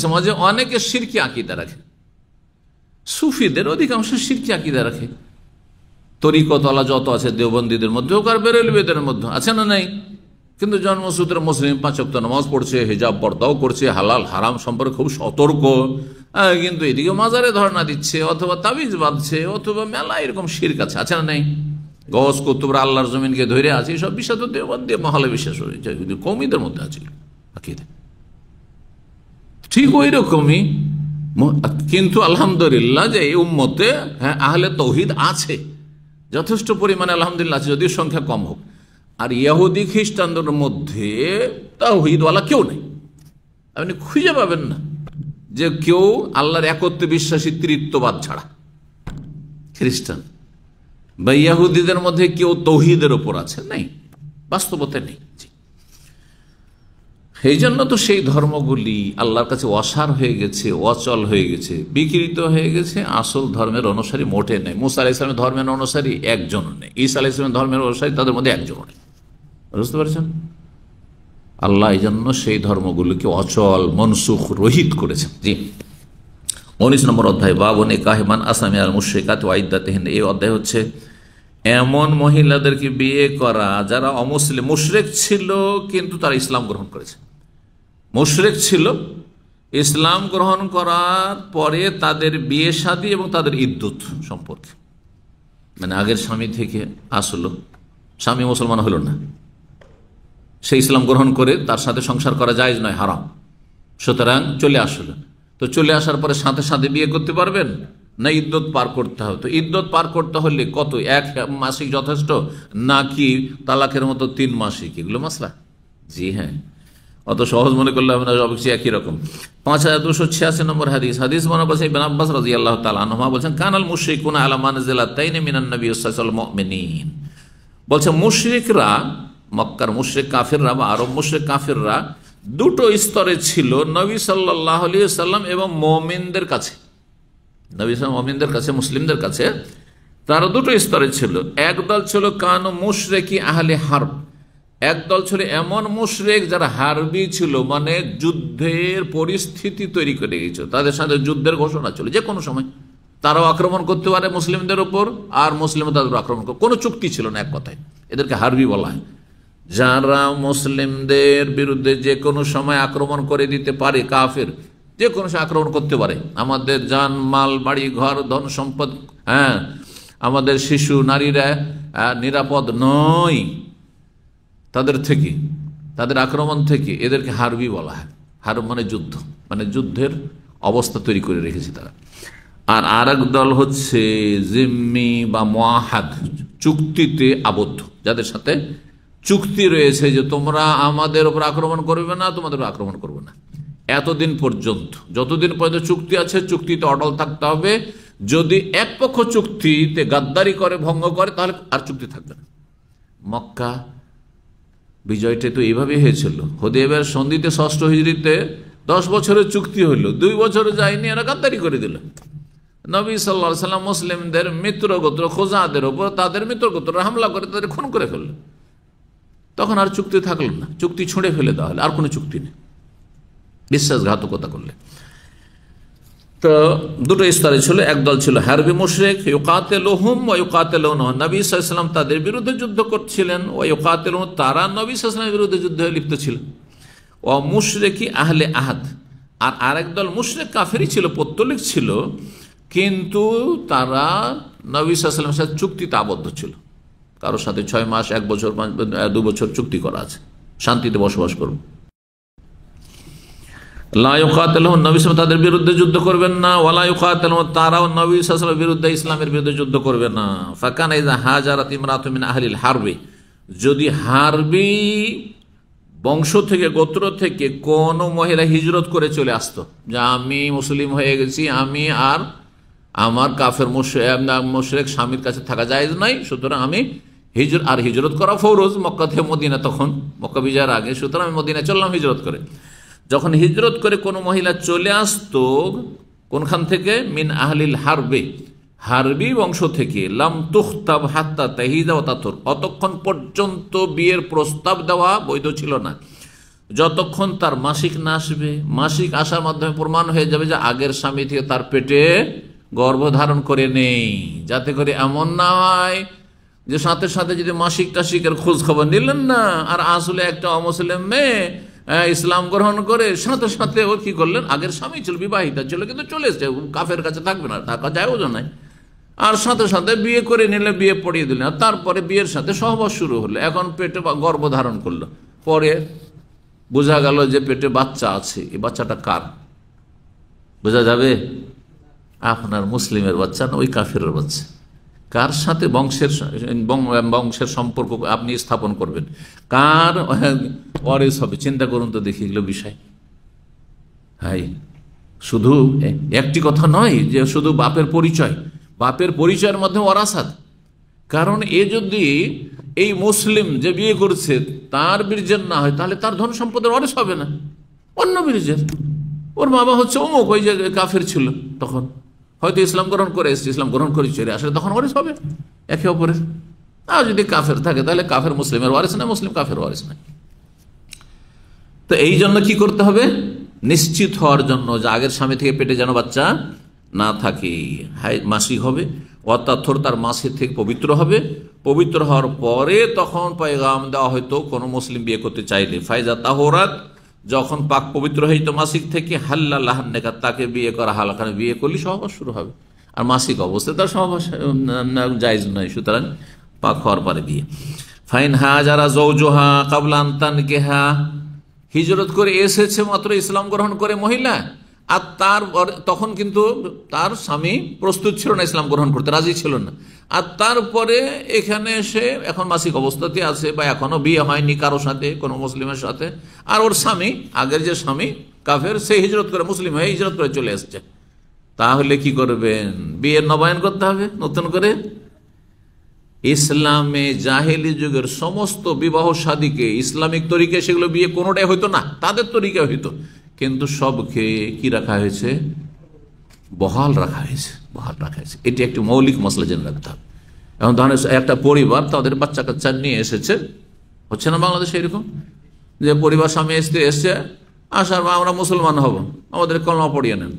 সমাজে অনেকে শিরকি আকীদা রাখে, সুফিদের অধিকাংশ শিরকি আকীদা রাখে, তরিকতওয়ালা যত আছে দেওবন্দীদের মধ্যে হোক আর বেরেলবিদের মধ্যে আছে না নাই, কিন্তু জন্মসূত্রে মুসলিম, 5 ওয়াক্ত নামাজ পড়ছে, হিজাব পর্দাও করছে, হালাল হারাম সম্পর্কে খুব সতর্ক, কিন্তু এদিকে মাজারে ধর্ণা দিচ্ছে, অথবা তাবিজ বাঁধছে, অথবা মেলা এরকম শিরক আছে না নাই? গস কুতুবরা আল্লাহর জমিনকে ধরে আছে, সব বিশ্বাস তো দেওবন্দী মহলে বিশ্বাস হয়েছে, কিন্তু কওমীদের মধ্যে আছে আকীদা ঠিক ওই রকমই। কিন্তু আলহামদুলিল্লাহ যে এই উম্মতে আহলে তাওহীদ আছে যথেষ্ট পরিমাণে, আলহামদুলিল্লাহ আছে, যদিও সংখ্যা কম হোক। আর ইহুদি খ্রিস্টানদের মধ্যে তাওহীদওয়ালা কেউ নেই, আপনি খুঁজে পাবেন না যে কেউ আল্লাহর একত্বে বিশ্বাসী, তৃত্ববাদ ছাড়া। খ্রিস্টান বা ইহুদিদের মধ্যে কেউ তাওহীদের ওপর আছে, নেই, বাস্তবতা নেই। এই জন্য তো সেই ধর্মগুলি আল্লাহর কাছে অসার হয়ে গেছে, অচল হয়ে গেছে, বিকৃত হয়ে গেছে। আসল ধর্মের অনুসারী মোটে নেই। মুসা আলাইহিস সালামের ধর্মের অনুসারী একজনও নেই, ঈসা আলাইহিস সালামের ধর্মের অনুসারী তাদের মধ্যে একজনও নেই। বুঝতে পারছেন? আল্লাহ এই জন্য সেই ধর্মগুলিকে অচল, মনসুখ, রহিত করেছেন। জি, 19 নম্বর অধ্যায় বাবু নিকাহমান আসামি আল মুশরিকাত ওয়া ইদ্দাতিহিন। এই অধ্যায় হচ্ছে এমন মহিলাদেরকে বিয়ে করা যারা অমুসলিম, মুশরিক ছিল কিন্তু তারা ইসলাম গ্রহণ করেছে। মুশরিক ছিল, ইসলাম গ্রহণ করার পরে তাদের বিয়ে শাদী এবং তাদের ইদ্যুৎ সম্পর্কে, মানে আগের স্বামী থেকে আসলো, স্বামী মুসলমান হলো না, সে ইসলাম গ্রহণ করে তার সাথে সংসার করা জায়েজ নয়, হারাম। সুতরাং চলে আসলো, তো চলে আসার পরে সাথে সাথে বিয়ে করতে পারবেন না, ইদ্যত পার করতে হবে। তো ইদ্যত পার করতে হলে কত, 1 মাসিক যথেষ্ট নাকি তালাকের মতো 3 মাসিক? এগুলো মাসলা। জি হ্যাঁ, অত সহজ মনে করলে আমরা অবশ্যই একই রকম। 5286 নম্বর হাদিস, হাদিস মনে করছে ইবনে আব্বাস রাদিয়াল্লাহু তাআলা আনহুমা বলেন, কানাল মুশরিকুনা আলা মানজিলাতাইন মিনান নবী সাল্লাল্লাহু মুমিনিন। বলছে মুশরিকরা, মক্কার মুশরিক কাফিররা বা আরব মুশরিক কাফিররা 2টো স্তরে ছিল নবী সাল্লাল্লাহু আলাইহি সাল্লাম এবং মুমিনদের কাছে। নবী সাল্লাল্লাহু মুমিনদের কাছে, মুসলিমদের কাছে তারা 2টো স্তরে ছিল। একদল ছিল কানু মুশরিকি আহলে হারব, একদল ছিল এমন মুশরিক যারা হারবি ছিল, মানে যুদ্ধের পরিস্থিতি তৈরি করে গিয়েছিল, তাদের সাথে যুদ্ধের ঘোষণা ছিল, যে কোনো সময় তারাও আক্রমণ করতে পারে মুসলিমদের উপর, আর মুসলিম তাদের আক্রমণ করে, কোনো চুক্তি ছিল না, এক কথায় এদেরকে হারবি বলা হয়। যারা মুসলিমদের বিরুদ্ধে যে কোনো সময় আক্রমণ করে দিতে পারে, কাফের যে কোনো সময় আক্রমণ করতে পারে, আমাদের জান মাল বাড়ি ঘর ধন সম্পদ, হ্যাঁ আমাদের শিশু নারীরা নিরাপদ নয় তাদের থেকে, তাদের আক্রমণ থেকে, এদেরকে হারবি বলা হয়। হারব মানে যুদ্ধ, মানে যুদ্ধের অবস্থা তৈরি করে রেখেছে তারা। আর আরেক দল হচ্ছে জিম্মি বা মুআহাদ, চুক্তিতে আবদ্ধ, যাদের সাথে চুক্তি রয়েছে যে তোমরা আমাদের উপর আক্রমণ করবে না, তোমাদের উপর আক্রমণ করবে না এতদিন পর্যন্ত, যতদিন পর্যন্ত চুক্তি আছে চুক্তিতে অটল থাকতে হবে। যদি এক পক্ষ চুক্তিতে গাদ্দারি করে, ভঙ্গ করে, তাহলে আর চুক্তি থাকবে না। মক্কা বিজয়টা তো এইভাবেই হয়েছিল। হুদায়বিয়ার সন্ধিতে 6ষ্ঠ হিজরিতে 10 বছরের চুক্তি হলো, 2 বছরে যায়নি, এরা গাদ্দারি করে দিল। নবী সাল্লাল্লাহু আলাইহি সাল্লাম মুসলিমদের মিত্রগোত্র খোজাদের উপর, তাদের মিত্রগোত্ররা হামলা করে তাদের খুন করে ফেলল। তখন আর চুক্তি থাকলো না, চুক্তি ছুঁড়ে ফেলে দেওয়া হলে আর কোনো চুক্তি নেই, বিশ্বাসঘাতকতা করলে। তো 2টো স্তরে ছিল, একদল ছিল হারবি মুশরিক, ইউকাতিলুহুম ওয়া ইউকাতিলুনহুম, নবী সাল্লাল্লাহু আলাইহি ওয়াসাল্লাম তাদের বিরুদ্ধে যুদ্ধ করছিলেন, ওয়া ইউকাতিলুহুম, তারা নবী সাল্লাল্লাহু আলাইহি ওয়াসাল্লামের বিরুদ্ধে যুদ্ধে লিপ্ত ছিল। ওয়া মুশরিকি আহলে আহাদ, আর আরেক দল মুশরিক কাফেরই ছিল, পৌত্তলিক ছিল, কিন্তু তারা নবী সাল্লাল্লাহু আলাইহি ওয়াসাল্লামের সাথে চুক্তিতে আবদ্ধ ছিল। কারোর সাথে 6 মাস, 1 বছর, 2 বছর চুক্তি করা আছে, শান্তিতে বসবাস করব। লা ইউকাতিলুহুম, নবী সাল্লাল্লাহু তাদের বিরুদ্ধে যুদ্ধ করবেন না, ওয়ালা ইউকাতিলুহুম, তারাও নবী সাল্লাল্লাহু আলাইহি ওয়াসাল্লামের বিরুদ্ধে, ইসলামের বিরুদ্ধে যুদ্ধ করবে না। ফাকানা ইযা হাজারাত ইমরাতুন মিন আহলিল হারবি, যদি হারবি বংশ থেকে, গোত্র থেকে কোন মহিলা হিজরত করে চলে আসতো, যে আমি মুসলিম হয়ে গেছি, আমি আর আমার কাফের মুশরিক স্বামীর কাছে থাকা জায়েজ নাই, সুতরাং আমি হিজরত করা ফরজ মক্কা থেকে মদিনা, তখন মক্কা বিজয়ের আগে, সুতরাং আমি মদিনা চললাম হিজরত করে। যখন হিজরত করে কোনো মহিলা চলে আসতো, কোনখান থেকে? মিন আহলিল হারবে, হারবি বংশ থেকে, লাম তুখতাব হাত্তা তাহিদা ওয়া তাতুর, অতক্ষণ পর্যন্ত বিয়ের প্রস্তাব দেওয়া বৈধ ছিল না, যতক্ষণ তার মাসিক না আসবে। মাসিক আসার মাধ্যমে প্রমাণ হয়ে যাবে যে আগের স্বামী থেকে তার পেটে গর্ভধারণ করে নেই, যাতে করে এমন না হয় যে সাথে সাথে যদি মাসিক টাসিকের খোঁজ খবর নিলেন না, আর আসলে একটা অমুসলিম মেয়ে ইসলাম গ্রহণ করে সাথে সাথে ও কি করলেন, আগের স্বামী ছিল, বিবাহিতা ছিল, কিন্তু চলে এসছে, কাফের কাছে থাকবে না, থাকা যায় ওজন নাই, আর সাথে সাথে বিয়ে করে নিলে, বিয়ে পড়িয়ে দিলেন, আর তারপরে বিয়ের সাথে সহবাস শুরু হলো, এখন পেটে গর্ভধারণ করলো, পরে বোঝা গেল যে পেটে বাচ্চা আছে, এই বাচ্চাটা কার বোঝা যাবে? আপনার মুসলিমের বাচ্চা না ওই কাফেরের বাচ্চা? কার সাথে বংশের সম্পর্ক আপনি স্থাপন করবেন, কার ওয়ারিস হবে, চিন্তা করুন তো দেখি এগুলো বিষয়। হাই, শুধু একটি কথা নয় যে শুধু বাপের পরিচয়, বাপের পরিচয়ের মধ্যে ওয়ারাসাত, কারণ এ যদি এই মুসলিম যে বিয়ে করছে তার বীর্যের না হয়, তাহলে তার ধন সম্পদের ওয়ারিস হবে না, অন্য বীর্যের। ওর বাবা হচ্ছে অমুক, ওই যে কাফের ছিল, তখন হয়তো ইসলাম গ্রহণ করে এসছে, ইসলাম গ্রহণ করে চলে আসলে তখন ওয়ারিস হবে একে অপরের। আর যদি কাফের থাকে তাহলে কাফের মুসলিমের ওয়ারিস না, মুসলিম কাফের ওয়ারিস না। তো এই জন্য কি করতে হবে? নিশ্চিত হওয়ার জন্য যে আগের স্বামী থেকে পেটে যেন বাচ্চা না থাকে মাসিক হবে, অর্থাৎ তার মাসের থেকে পবিত্র হবে, পবিত্র হওয়ার পরে তখন পয়গাম দেওয়া হয়তো কোনো মুসলিম বিয়ে করতে চাইলে ফাইজা তাহরাত, যখন পাক পবিত্র হইতো মাসিক থেকে হাল্লাহ নেকা, তাকে বিয়ে করা হালাখানে বিয়ে করলে সহবাস শুরু হবে। আর মাসিক অবস্থায় তার সহবাস জায়েজ নয়, সুতরাং পাক হওয়ার পরে বিয়ে। ফাইন হাজারা জৌজোহা কাবলা আনতান কেহা, হিজরত করে এসেছে মাত্র ইসলাম গ্রহণ করে মহিলা, আর তখন কিন্তু তার স্বামী প্রস্তুত ছিল না, ইসলাম গ্রহণ করতে রাজি ছিল না, আর তারপরে এখানে এসে এখন মাসিক অবস্থাতে আছে বা এখনো বিয়ে হয়নি কারোর সাথে, কোনো মুসলিমের সাথে, আর ওর স্বামী আগের যে স্বামী কাফের, সে হিজরত করে মুসলিম হয়ে হিজরত করে চলে এসছে, তাহলে কি করবেন? বিয়ের নবায়ন করতে হবে নতুন করে। ইসলামে জাহেলি যুগের সমস্ত বিবাহ শাদীকে ইসলামিক তরিকে সেগুলো বিয়ে কোনোটাই হইতো না, তাদের তরিকা হইতো, কিন্তু সবকে কি রাখা হয়েছে? বহাল রাখা হয়েছে, বহাল রাখা হয়েছে। এটি একটি মৌলিক মশলা জেনে রাখতে হবে। এখন ধরেন একটা পরিবার তাদের বাচ্চা কাচ্চা নিয়ে এসেছে, হচ্ছে না বাংলাদেশে এরকম, যে পরিবার স্বামী স্ত্রী এসছে, আসার আমরা মুসলমান হব, আমাদের কলমা পড়িয়ে নেন।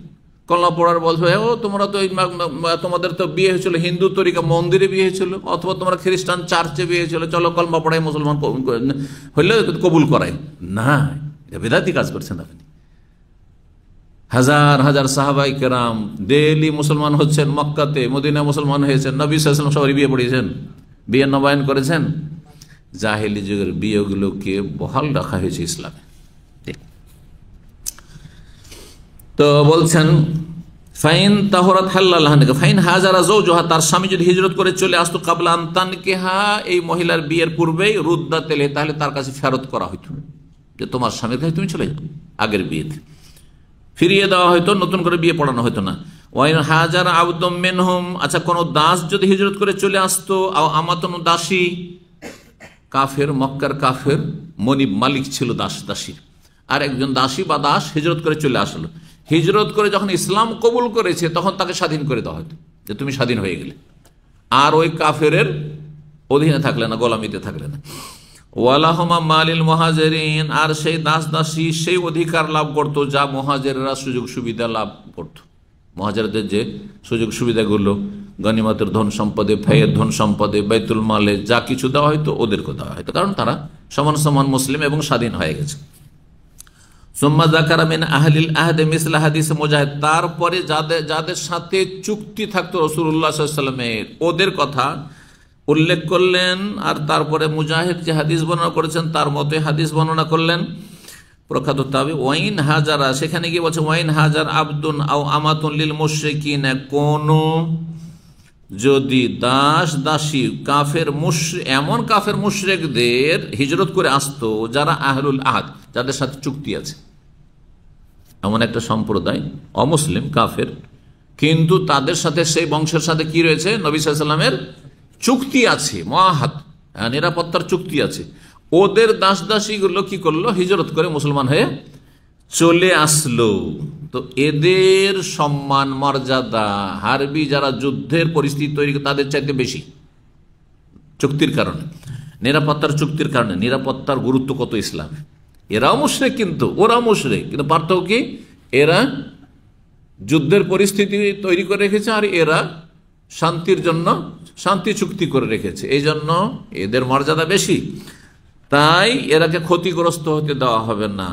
কলমা পড়ার বলবে, ও তোমরা তো তোমাদের তো বিয়ে হয়েছিল হিন্দু তরিকা, মন্দিরে বিয়ে হয়েছিল, অথবা তোমরা খ্রিস্টান চার্চে বিয়ে হয়েছিল, চলো কলমা পড়াই মুসলমান হইলে কবুল করাই না। এটা বেদাতি কাজ করছেন আপনি। হাজার হাজার সাহাবাই কেরাম দিল্লি মুসলমান হচ্ছেন, মক্কাতে মদিনা মুসলমান হয়েছেন, নবী সাল্লাল্লাহু আলাইহি ওয়াসাল্লাম সবাই বিয়ে পড়িয়েছেন, বিয়ে নবায়ন করেছেন। জাহেলি যুগের বিয়েগুলোকে বহাল রাখা হয়েছে ইসলামে। তো বলছেন ফাইন তাহরাত হাল্লাল্লাহ, ফাইন হাজারা জৌজোহা, তার স্বামী যদি হিজরত করে চলে আসতো কাবলা আনতান কেহা, এই মহিলার বিয়ের পূর্বেই, রুদ্দা তেলে, তাহলে তার কাছে ফেরত করা হইতো, যে তোমার স্বামীর কাছে তুমি চলে যাও, আগের বিয়েতে ফিরিয়ে দেওয়া হয়তো, নতুন করে বিয়ে পড়ানো হতো না। ওয়াইন হাজারা আবদম মিনহুম, আচ্ছা কোন দাস যদি হিজরত করে চলে আসতো, আমাতন দাসী, কাফের মক্কার কাফের মনিব মালিক ছিল দাস দাসীর, আর একজন দাসী বা দাস হিজরত করে চলে আসলো, হিজরত করে যখন ইসলাম কবুল করেছে তখন তাকে স্বাধীন করে দেওয়া হতো, যে তুমি স্বাধীন হয়ে গেলে, আর ওই কাফের অধীনে থাকলে না, গোলামিতে থাকলে না। ওয়ালাহুমা মালিল মুহাজিরিন, আর সেই দাস দাসী সেই অধিকার লাভ করতো যা মুহাজিররা সুযোগ সুবিধা লাভ করতো। মুহাজিরদের যে সুযোগ সুবিধাগুলো, গনিমতের ধন সম্পদে, ফেয়ের ধন সম্পদে, বাইতুল মালে যা কিছু দেওয়া হয়তো ওদেরকে দেওয়া হয়তো, কারণ তারা সমান সমান মুসলিম এবং স্বাধীন হয়ে গেছে। সুম্মা যাকারা মিন আহলিল আহদে মিসলা হাদিস মুজাহিদ, তারপরে যাদের সাথে চুক্তি থাকতো রাসূলুল্লাহ সাল্লাল্লাহু আলাইহি ওয়াসাল্লামের, ওদের কথা উল্লেখ করলেন। আর তারপরে মুজাহিদ যে হাদিস বর্ণনা করেছেন তার মতে হাদিস বর্ণনা করলেন প্রখ্যাত তাবি। ওয়াইন হাজারা, সেখানে গিয়ে বলছে ওয়াইন হাজার আবদুন আও আমাতুন লিল মুশরিকিন, কোন যদি দাস দাসী কাফের এমন কাফের মুশরিকদের হিজরত করে আসতো যারা আহলুল আহদ, যাদের সাথে চুক্তি আছে, এমন একটা সম্প্রদায় অমুসলিম কাফের, কিন্তু তাদের সাথে সেই বংশের সাথে কি রয়েছে? নবী সাল্লাল্লাহু আলাইহি ওয়াসাল্লামের চুক্তি আছে, মুআহাদ, নিরাপত্তার চুক্তি আছে। ওদের দাস দাসীগুলো কি করলো? হিজরত করে মুসলমান হয়ে চলে আসলো। তো এদের সম্মান মর্যাদা হারবি যারা যুদ্ধের পরিস্থিতি তৈরি তাদের চাইতে বেশি, চুক্তির কারণে, নিরাপত্তার চুক্তির কারণে। নিরাপত্তার গুরুত্ব কত ইসলামে। এরাও মুশরিক কিন্তু ওরাও মুশরিক, কিন্তু পার্থক্য কি? এরা যুদ্ধের পরিস্থিতি তৈরি করে রেখেছে আর এরা শান্তির জন্য শান্তি চুক্তি করে রেখেছে, এই জন্য এদের মর্যাদা বেশি, তাই এরাকে ক্ষতিগ্রস্ত হতে দেওয়া হবে না।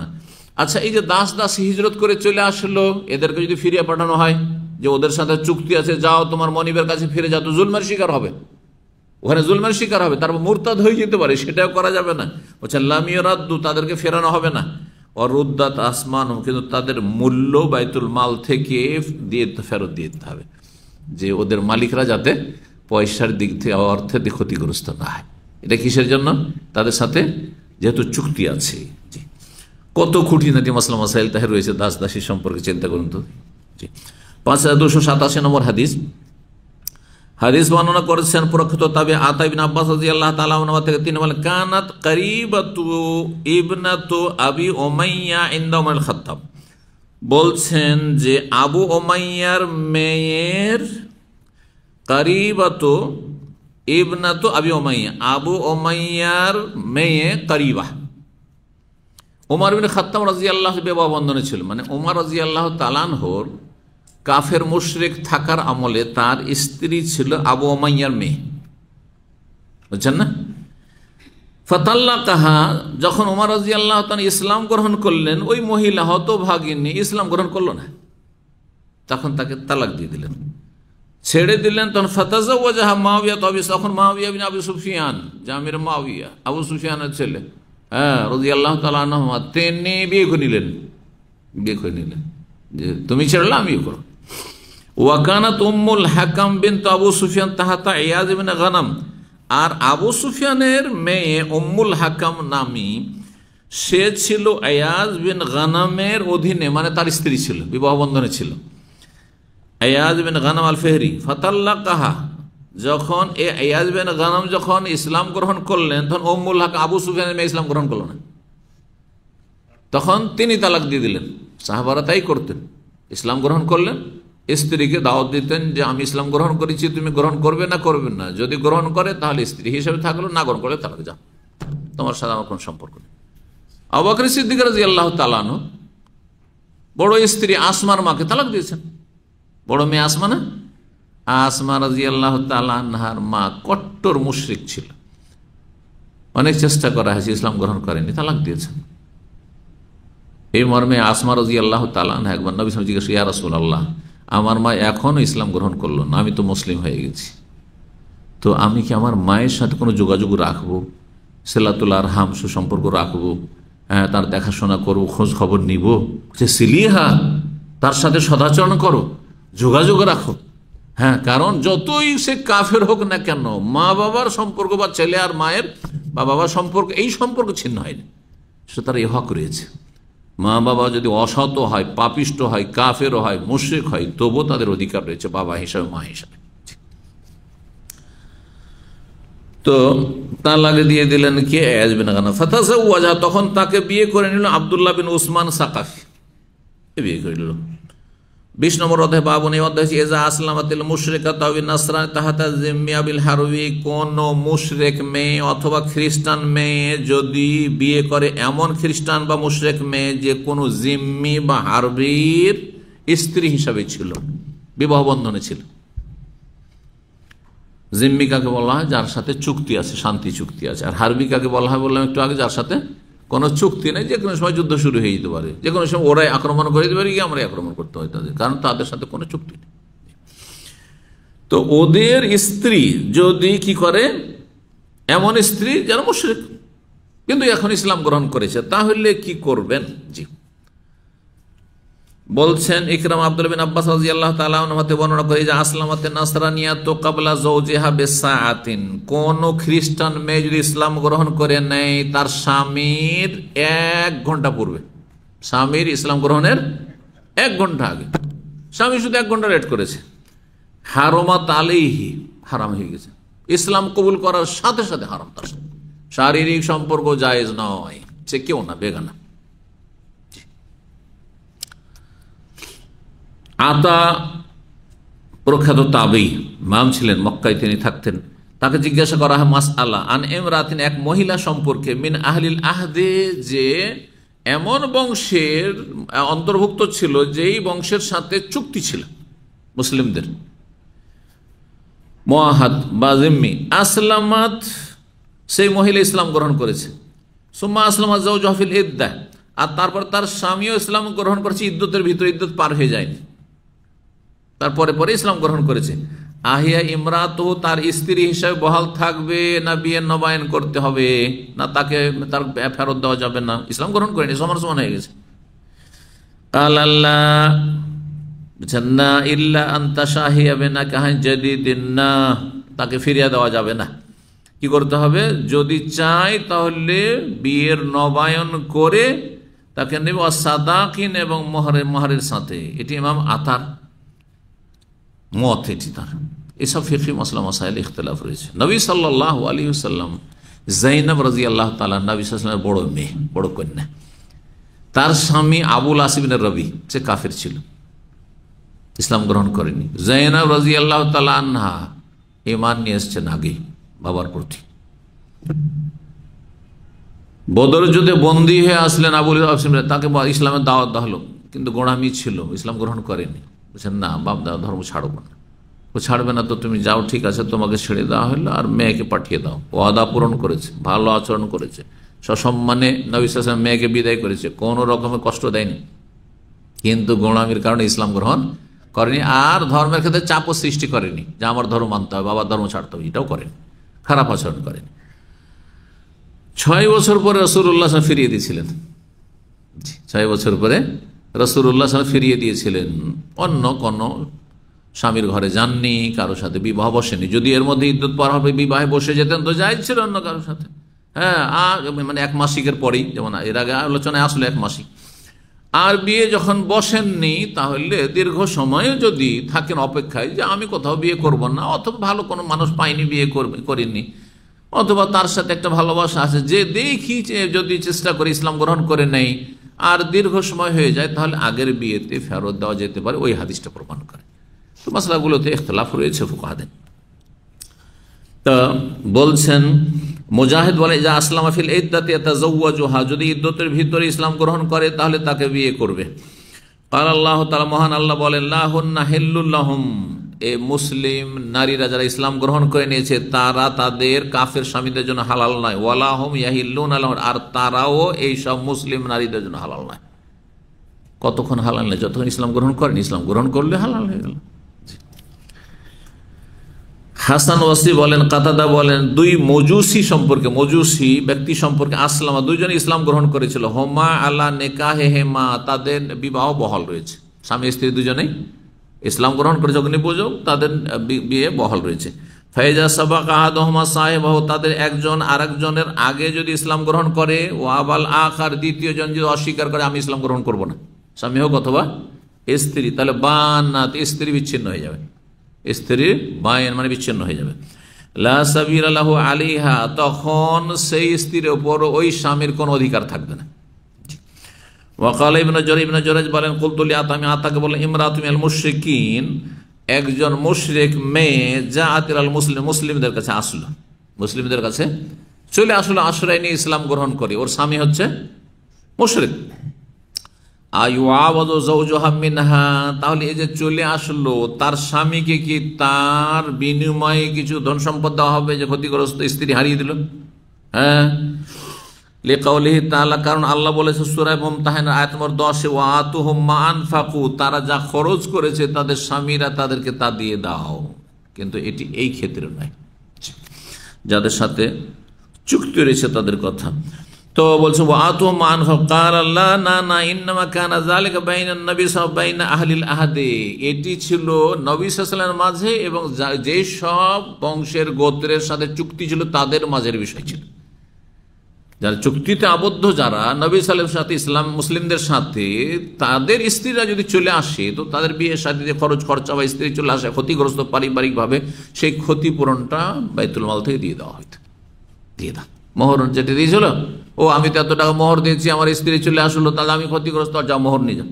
আচ্ছা, এই যে দাস দাসী হিজরত করে চলে আসলো, এদেরকে যদি ফিরিয়ে পাঠানো হয়, যে ওদের সাথে চুক্তি আছে, যাও তোমার মনিবের কাছে ফিরে যাও, তো জুলমের শিকার হবে, ওখানে জুলমের শিকার হবে, তারপর মুরতাদ হয়ে যেতে পারে, সেটাও করা যাবে না। বলছে লাম ইউরাদ্দু, তাদেরকে ফেরানো হবে না। অরুদ্দাত আসমান, কিন্তু তাদের মূল্য বাইতুল মাল থেকে দিয়ে ফেরত দিয়ে দিতে হবে, যে ওদের মালিকরা যাতে পয়সার দিক থেকে অর্থের দিক ক্ষতিগ্রস্ত না হয়। এটা কিসের জন্য? তাদের সাথে যেহেতু চুক্তি আছে। জি, কত খুঁটিনাটি মাসলা মাসাইল তাহে রয়েছে দাস দাসী সম্পর্কে, চিন্তা করুন তো। জি, 5287 নম্বর হাদিস। হাদিস বর্ণনা করেছেন প্রখ্যাত তাবি আতা ইবনে আব্বাস রাদিয়াল্লাহু তাআলা আনহু থেকে, তিনি বলেন কানাত করিবাতু ইবনাতু আবি উমাইয়া ইনদা উমর খাত্তাব, বলছেন যে আবু উমাইয়ার মেয়ের, করিবাতু ইবনাতু আবি উমাইয়া, আবু উমাইয়ার মেয়ে করিবা, ওমর ইবনে খাত্তাব রাদিয়াল্লাহু বিবাহ বন্ধনে ছিল, মানে ওমর রাদিয়াল্লাহু তাআলা আনহুর কাফের মুশরিক থাকার আমলে তার স্ত্রী ছিল আবু উমাইয়ার মেয়ে, বুঝছেন না? ফাতাল্লাকাহা, যখন ওমর রাদিয়াল্লাহু তাআলা ইসলাম গ্রহণ করলেন, ওই মহিলা হতভাগিনী ইসলাম গ্রহণ করলো না, তখন তাকে তালাক দিয়ে দিলেন, ছেড়ে দিলেন। তখন ফাতাজাওয়াজাহা মুআবিয়া, তখন মুআবিয়া বিন আবু সুফিয়ান, জামির মুআবিয়া, আবু সুফিয়ানের ছেলে, রাদিয়াল্লাহু তাআলা আনহু, তিনি বিয়ে করে নিলেন যে তুমি ছেড়লা আমি করো। ওয়াকানাত উম্মুল হাকাম বিনত আবু সুফিয়ান তাহাতা ইয়াজ ইবনে গানাম, আর আবু সুফিয়ানের মেয়ে উম্মুল হাকাম নামী, সে ছিল আয়াজ বিন গানামের অধীনে, মানে তার স্ত্রী ছিল, বিবাহ বন্ধনে ছিল, আয়াজ বিন গানাম আল ফেহরি। ফাতাল্লাকাহা, যখন আয়াজ বিন গানাম যখন ইসলাম গ্রহণ করলেন, তখন উম্মুল হাকাম আবু সুফিয়ানের মেয়ে ইসলাম গ্রহণ করলো না, তখন তিনি তালাক দিয়ে দিলেন। সাহাবারা তাই করতেন, ইসলাম গ্রহণ করলেন, স্ত্রীকে দাওয়াত দিতেন যে আমি ইসলাম গ্রহণ করেছি, তুমি গ্রহণ করবে না করবে না, যদি গ্রহণ করে তাহলে স্ত্রী হিসেবে থাকলো, না গ্রহণ করলে তালাক যাও, তোমার সাথে আমার কোনো সম্পর্ক নেই। আবু বকর সিদ্দিক রাদিয়াল্লাহু তাআলা আনহু বড় স্ত্রী আসমার মাকে তালাক দিয়েছেন, বড় মেয়ে আসমা না, আসমা রাদিয়াল্লাহু তাআলা আনহার মা কট্টর মুশরিক ছিল, অনেক চেষ্টা করা হয়েছে, ইসলাম গ্রহণ করেনি, তালাক দিয়েছেন। এই মর্মে আসমা রাদিয়াল্লাহু তাআলা আনহা একবার নবী সাল্লাল্লাহু আলাইহি ওয়াসাল্লাম জিজ্ঞেস, ইয়া রাসূলুল্লাহ, আমার মা এখনো ইসলাম গ্রহণ করলো না, আমি তো মুসলিম হয়ে গেছি, তো আমি কি আমার মায়ের সাথে কোনো যোগাযোগ রাখবো, সিলাতুল আরহাম সুসম্পর্ক রাখবো, হ্যাঁ, তার দেখাশোনা করবো, খোঁজ খবর নিব, যে সিলিহা, তার সাথে সদাচরণ করো, যোগাযোগ রাখো। হ্যাঁ, কারণ যতই সে কাফের হোক না কেন, মা বাবার সম্পর্ক বা ছেলে আর মায়ের বা বাবার সম্পর্ক, এই সম্পর্ক ছিন্ন হয়নি, সে তার এই হক রয়েছে। মা বাবা যদি অসৎ হয়, পাপিষ্ট হয়, কাফেরও হয়, মুশরিক হয়, তবুও তাদের অধিকার রয়েছে বাবা হিসাবে, মা হিসাবে। তো তালাক দিয়ে দিলেন কে? আয়াজ বিন গানাম। ফাতাজাওয়াজা, তখন তাকে বিয়ে করে নিল আব্দুল্লাহ বিন উসমান সাকাফি, বিয়ে করে নিল। 20 নম্বর অধ্যায়, বাবুন, এই অধ্যায় এজা আসলামাতিল মুশরিকাতু আও নাসরানী তাহাতা জিম্মি আবিল হারবি, কোন মুশরিক মেয়ে অথবা খ্রিস্টান মেয়ে যদি বিয়ে করে এমন খ্রিস্টান বা মুশরিক মেয়ে যে কোনো জিম্মি বা হারবির স্ত্রী হিসাবে ছিল, বিবাহ বন্ধনে ছিল। জিম্মি কাকে বলা হয়? যার সাথে চুক্তি আছে, শান্তি চুক্তি আছে। আর হারবি কাকে বলা হয় বললাম একটু আগে, যার সাথে কোনো চুক্তি নেই, যে কোনো সময় যুদ্ধ শুরু হয়ে যেতে পারে, যে কোনো সময় ওরাই আক্রমণ করে দিতে পারে, গিয়ে আমরাই আক্রমণ করতে হয় তাদের, কারণ তাদের সাথে কোনো চুক্তি নেই। তো ওদের স্ত্রী যদি কি করে, এমন স্ত্রী যারা মুশরিক কিন্তু এখন ইসলাম গ্রহণ করেছে, তাহলে কি করবেন? জি, বলছেন ইকরাম আব্দুল্লাহ বিন আব্বাস রাদিয়াল্লাহু তাআলা আনহু হতে বর্ণনা করে যে আসলামাতে নাসরানিয়া তো ক্বাবলা যাওজিহা বিসাআতিন, কোন খ্রিস্টান মেয়ে যদি ইসলাম গ্রহণ করে নেয় তার স্বামীর 1 ঘন্টা পূর্বে, স্বামীর ইসলাম গ্রহণের 1 ঘন্টা আগে, স্বামী শুধু 1 ঘন্টা লেট করেছে, হারামাত আলাইহি, হারাম হয়ে গেছে, ইসলাম কবুল করার সাথে সাথে হারাম, তার সাথে শারীরিক সম্পর্ক জায়েজ নয়, সে কেউ না, বেগানা। আতা প্রখ্যাত তাবেঈ ইমাম ছিলেন, মক্কায় তিনি থাকতেন, তাকে জিজ্ঞাসা করা হয় মাসআলা আন ইমরাতিন, এক মহিলা সম্পর্কে, মিন আহলিল আহদে, যে এমন বংশের অন্তর্ভুক্ত ছিল যেই বংশের সাথে চুক্তি ছিল মুসলিমদের, মুআহাদ বা জিম্মি, আসলামাত, সেই মহিলা ইসলাম গ্রহণ করেছে, সুম্মা আসলামাত যাওজুহা ফিল ইদ্দাহ, আর তারপর তার স্বামীও ইসলাম গ্রহণ করেছে, ইদ্যতের ভিতরে, ইদ্যত পার হয়ে যায়নি, তারপরে পরে ইসলাম গ্রহণ করেছে, আহিয়া ইমরাতহু, তার স্ত্রী হিসাবে বহাল থাকবে না বিয়ে নবায়ন করতে হবে, না তাকে তার ফেরত দেওয়া যাবে না, ইসলাম গ্রহণ করেনি, সমান সমান হয়ে গেছে। কাল আল্লাহ, বুঝছেন না, ইল্লা আনতা শাহিয়া বিনাকাহিন জাদিদিন, না তাকে ফিরিয়ে দেওয়া যাবে না, কি করতে হবে? যদি চায় তাহলে বিয়ের নবায়ন করে তাকে নেবে, সাদাকিন, এবং মোহরের সাথে। এটি ইমাম আতার মত, এটি তার। এসব ফিকহি মাসলা মাসাইল ইখতিলাফ রয়েছে। নবী সাল্লাল্লাহু আলাইহি ওয়াসাল্লাম যায়েনব রাদিয়াল্লাহু তাআলা, নবী সাল্লাল্লাহু আলাইহি ওয়াসাল্লামের বড় মেয়ে, বড় কন্যা, তার স্বামী আবুল আস ইবনে রবি, সে কাফের ছিল, ইসলাম গ্রহণ করেনি। যায়েনব রাদিয়াল্লাহু তাআলা আনহা ঈমান নিয়ে এসেছেন আগে বাবার প্রতি। বদর যুদ্ধে বন্দী হয়ে আসলেন আবুল আস, তাকে ইসলামের দাওয়াত দেওয়া হলো, কিন্তু গোঁড়ামি ছিল, ইসলাম গ্রহণ করেনি। বলছেন না, বাপ দাদা ধর্ম ছাড়বো না। ও ছাড়বে না তো তুমি যাও, ঠিক আছে, তোমাকে ছেড়ে দেওয়া হলো, আর মেয়েকে পাঠিয়ে দাও। ওয়াদা পূরণ করেছে, ভালো আচরণ করেছে, সসম্মানে নবী সাল্লাল্লাহু আলাইহি ওয়াসাল্লাম মেয়েকে বিদায় করেছে, কোনো রকমের কষ্ট দেয়নি, কিন্তু গোলামির কারণে ইসলাম গ্রহণ করেনি। আর ধর্মের ক্ষেত্রে চাপও সৃষ্টি করেনি যে আমার ধর্ম মানতে হবে, বাবার ধর্ম ছাড়তে হবে, এটাও করেনি, খারাপ আচরণ করেনি। 6 বছর পরে রাসূলুল্লাহ সাল্লাল্লাহু আলাইহি ওয়াসাল্লাম ফিরিয়ে দিয়েছিলেন। 6 বছর পরে রাসূলুল্লাহ সাল্লাল্লাহু আলাইহি ওয়াসাল্লাম ফিরিয়ে দিয়েছিলেন। অন্য কোনো স্বামীর ঘরে যাননি, কারোর সাথে বিবাহ বসেনি। যদি এর মধ্যে ইদ্যত পার হবে বিবাহে বসে যেতেন তো জায়েজ ছিল অন্য কারোর সাথে। হ্যাঁ, আর মানে 1 মাসিকের পরেই, যেমন এর আগে আলোচনায় আসলে 1 মাসিক। আর বিয়ে যখন বসেননি, তাহলে দীর্ঘ সময় যদি থাকেন অপেক্ষায় যে আমি কোথাও বিয়ে করব না, অথবা ভালো কোনো মানুষ পাইনি বিয়ে করিনি, অথবা তার সাথে একটা ভালোবাসা আছে, যে দেখি যদি চেষ্টা করে ইসলাম গ্রহণ করে নেই আর দীর্ঘ সময় হয়ে যায়, তাহলে আগের বিয়েতে ফেরত দেওয়া যেতে পারে। ওই হাদিসটা প্রমাণ করে। তো মাসলাগুলোতে ইখতিলাফ রয়েছে ফুকাহাদের। তা বলছেন মুজাহিদ বলে, যা আসলামা ফিল ইদ্দাতি ইয়াতাযাওয়াজুহা, যদি ইদ্দতের ভিতরে ইসলাম গ্রহণ করে তাহলে তাকে বিয়ে করবে। ক্বাল আল্লাহু তাআলা, মহান আল্লাহ বলেন, লা হুন্না হিল্লুল লাহুম, এ মুসলিম নারীরা যারা ইসলাম গ্রহণ করে নিয়েছে তারা তাদের কাফের স্বামীদের জন্য হালাল নয়। ওয়ালা হুম ইয়াহিল্লুনা লাহুম, আর তারাও এই সব মুসলিম নারীদের জন্য হালাল নয়। কতক্ষণ হালাল নয়? যতক্ষণ ইসলাম গ্রহণ করেন। ইসলাম গ্রহণ করলে হালাল হয়ে গেল। হাসান ওয়াসি বলেন, কাতাদা বলেন, 2 মজুসি সম্পর্কে, মজুসি ব্যক্তি সম্পর্কে আসলামা, 2 জন ইসলাম গ্রহণ করেছিল। হোমা আলা নেকাহে হেমা, তাদের বিবাহ বহাল রয়েছে। স্বামী স্ত্রী 2 জনেই ইসলাম গ্রহণ করেছে, অগ্নিপূজক, তাদের বিয়ে বহাল রয়েছে। ফাইজা সাবাক আহাদুহুমা সাহিবাহু, তাদের একজন আরেকজনের আগে যদি ইসলাম গ্রহণ করে, ওয়াবাল আখার, দ্বিতীয় জন যদি অস্বীকার করে আমি ইসলাম গ্রহণ করব না, স্বামী হোক অথবা স্ত্রী, তাহলে বান্নাত, স্ত্রী বিচ্ছিন্ন হয়ে যাবে। স্ত্রীর বায়ন মানে বিচ্ছিন্ন হয়ে যাবে। লা সাবিলা লাহু আলাইহা, তখন সেই স্ত্রীর উপর ওই স্বামীর কোনো অধিকার থাকবে না। ওয়াকাল ইবনে জুরাইজ বলেন, কুলতু লি আতা, আমি আতাকে বললাম, ইমরাতু মিনাল মুশরিকিন, একজন মুশরিক মেয়ে, জাআত ইলাল মুসলিম, মুসলিমদের কাছে আসলো, মুসলিমদের কাছে চলে আসলো, আশ্রয় নিয়ে ইসলাম গ্রহণ করে। ওর স্বামী হচ্ছে মুশরিক। আইওয়াওয়াযু যাওজুহা মিনহা, তাহলে এই যে চলে আসলো, তার স্বামীকে কি তার বিনিময়ে কিছু ধন সম্পদ দেওয়া হবে যে ক্ষতিগ্রস্ত স্ত্রী হারিয়ে দিল? হ্যাঁ, লিকাউলিহি তাআলা, কারণ আল্লাহ বলেছে সূরা মুমতাহিনা আয়াত নম্বর 10, ওয়া আতুহুম মা আনফাকু, তারা যা খরচ করেছে তাদের স্বামীরা তাদেরকে তা দিয়ে দাও। কিন্তু এটি এই ক্ষেত্রে নয়, যাদের সাথে চুক্তি রয়েছে তাদের কথা। তো বলছে ওয়া আতুহুম মা আনফাকু, ক্বাল আল্লাহ, না না, ইন্নামা কানা যালিকা বাইনান নবী সাল্লাল্লাহু বাইনা আহলিল আহদে, এটি ছিল নবী সাল্লাল্লাহু আলাইহি ওয়াসাল্লামের মাঝে এবং যে সব বংশের গোত্রের সাথে চুক্তি ছিল তাদের মাঝের বিষয় ছিল। যারা চুক্তিতে আবদ্ধ, যারা নবী সাল্লাল্লাহু আলাইহি ওয়াসাল্লামের সাথে ইসলাম মুসলিমদের সাথে, তাদের স্ত্রীরা যদি চলে আসে, তো তাদের বিয়ের সাথে যে খরচ খরচা বা স্ত্রী চলে আসে ক্ষতিগ্রস্ত পারিবারিকভাবে, সেই ক্ষতিপূরণটা বাইতুল মাল থেকে দিয়ে দেওয়া হইতো। দিয়ে দাও, মোহর যেটা দিয়েছিল, ও আমি তো এত টাকা মোহর দিয়েছি, আমার স্ত্রী চলে আসলো, তাহলে আমি ক্ষতিগ্রস্ত, আর যা মোহর নিয়ে যাও।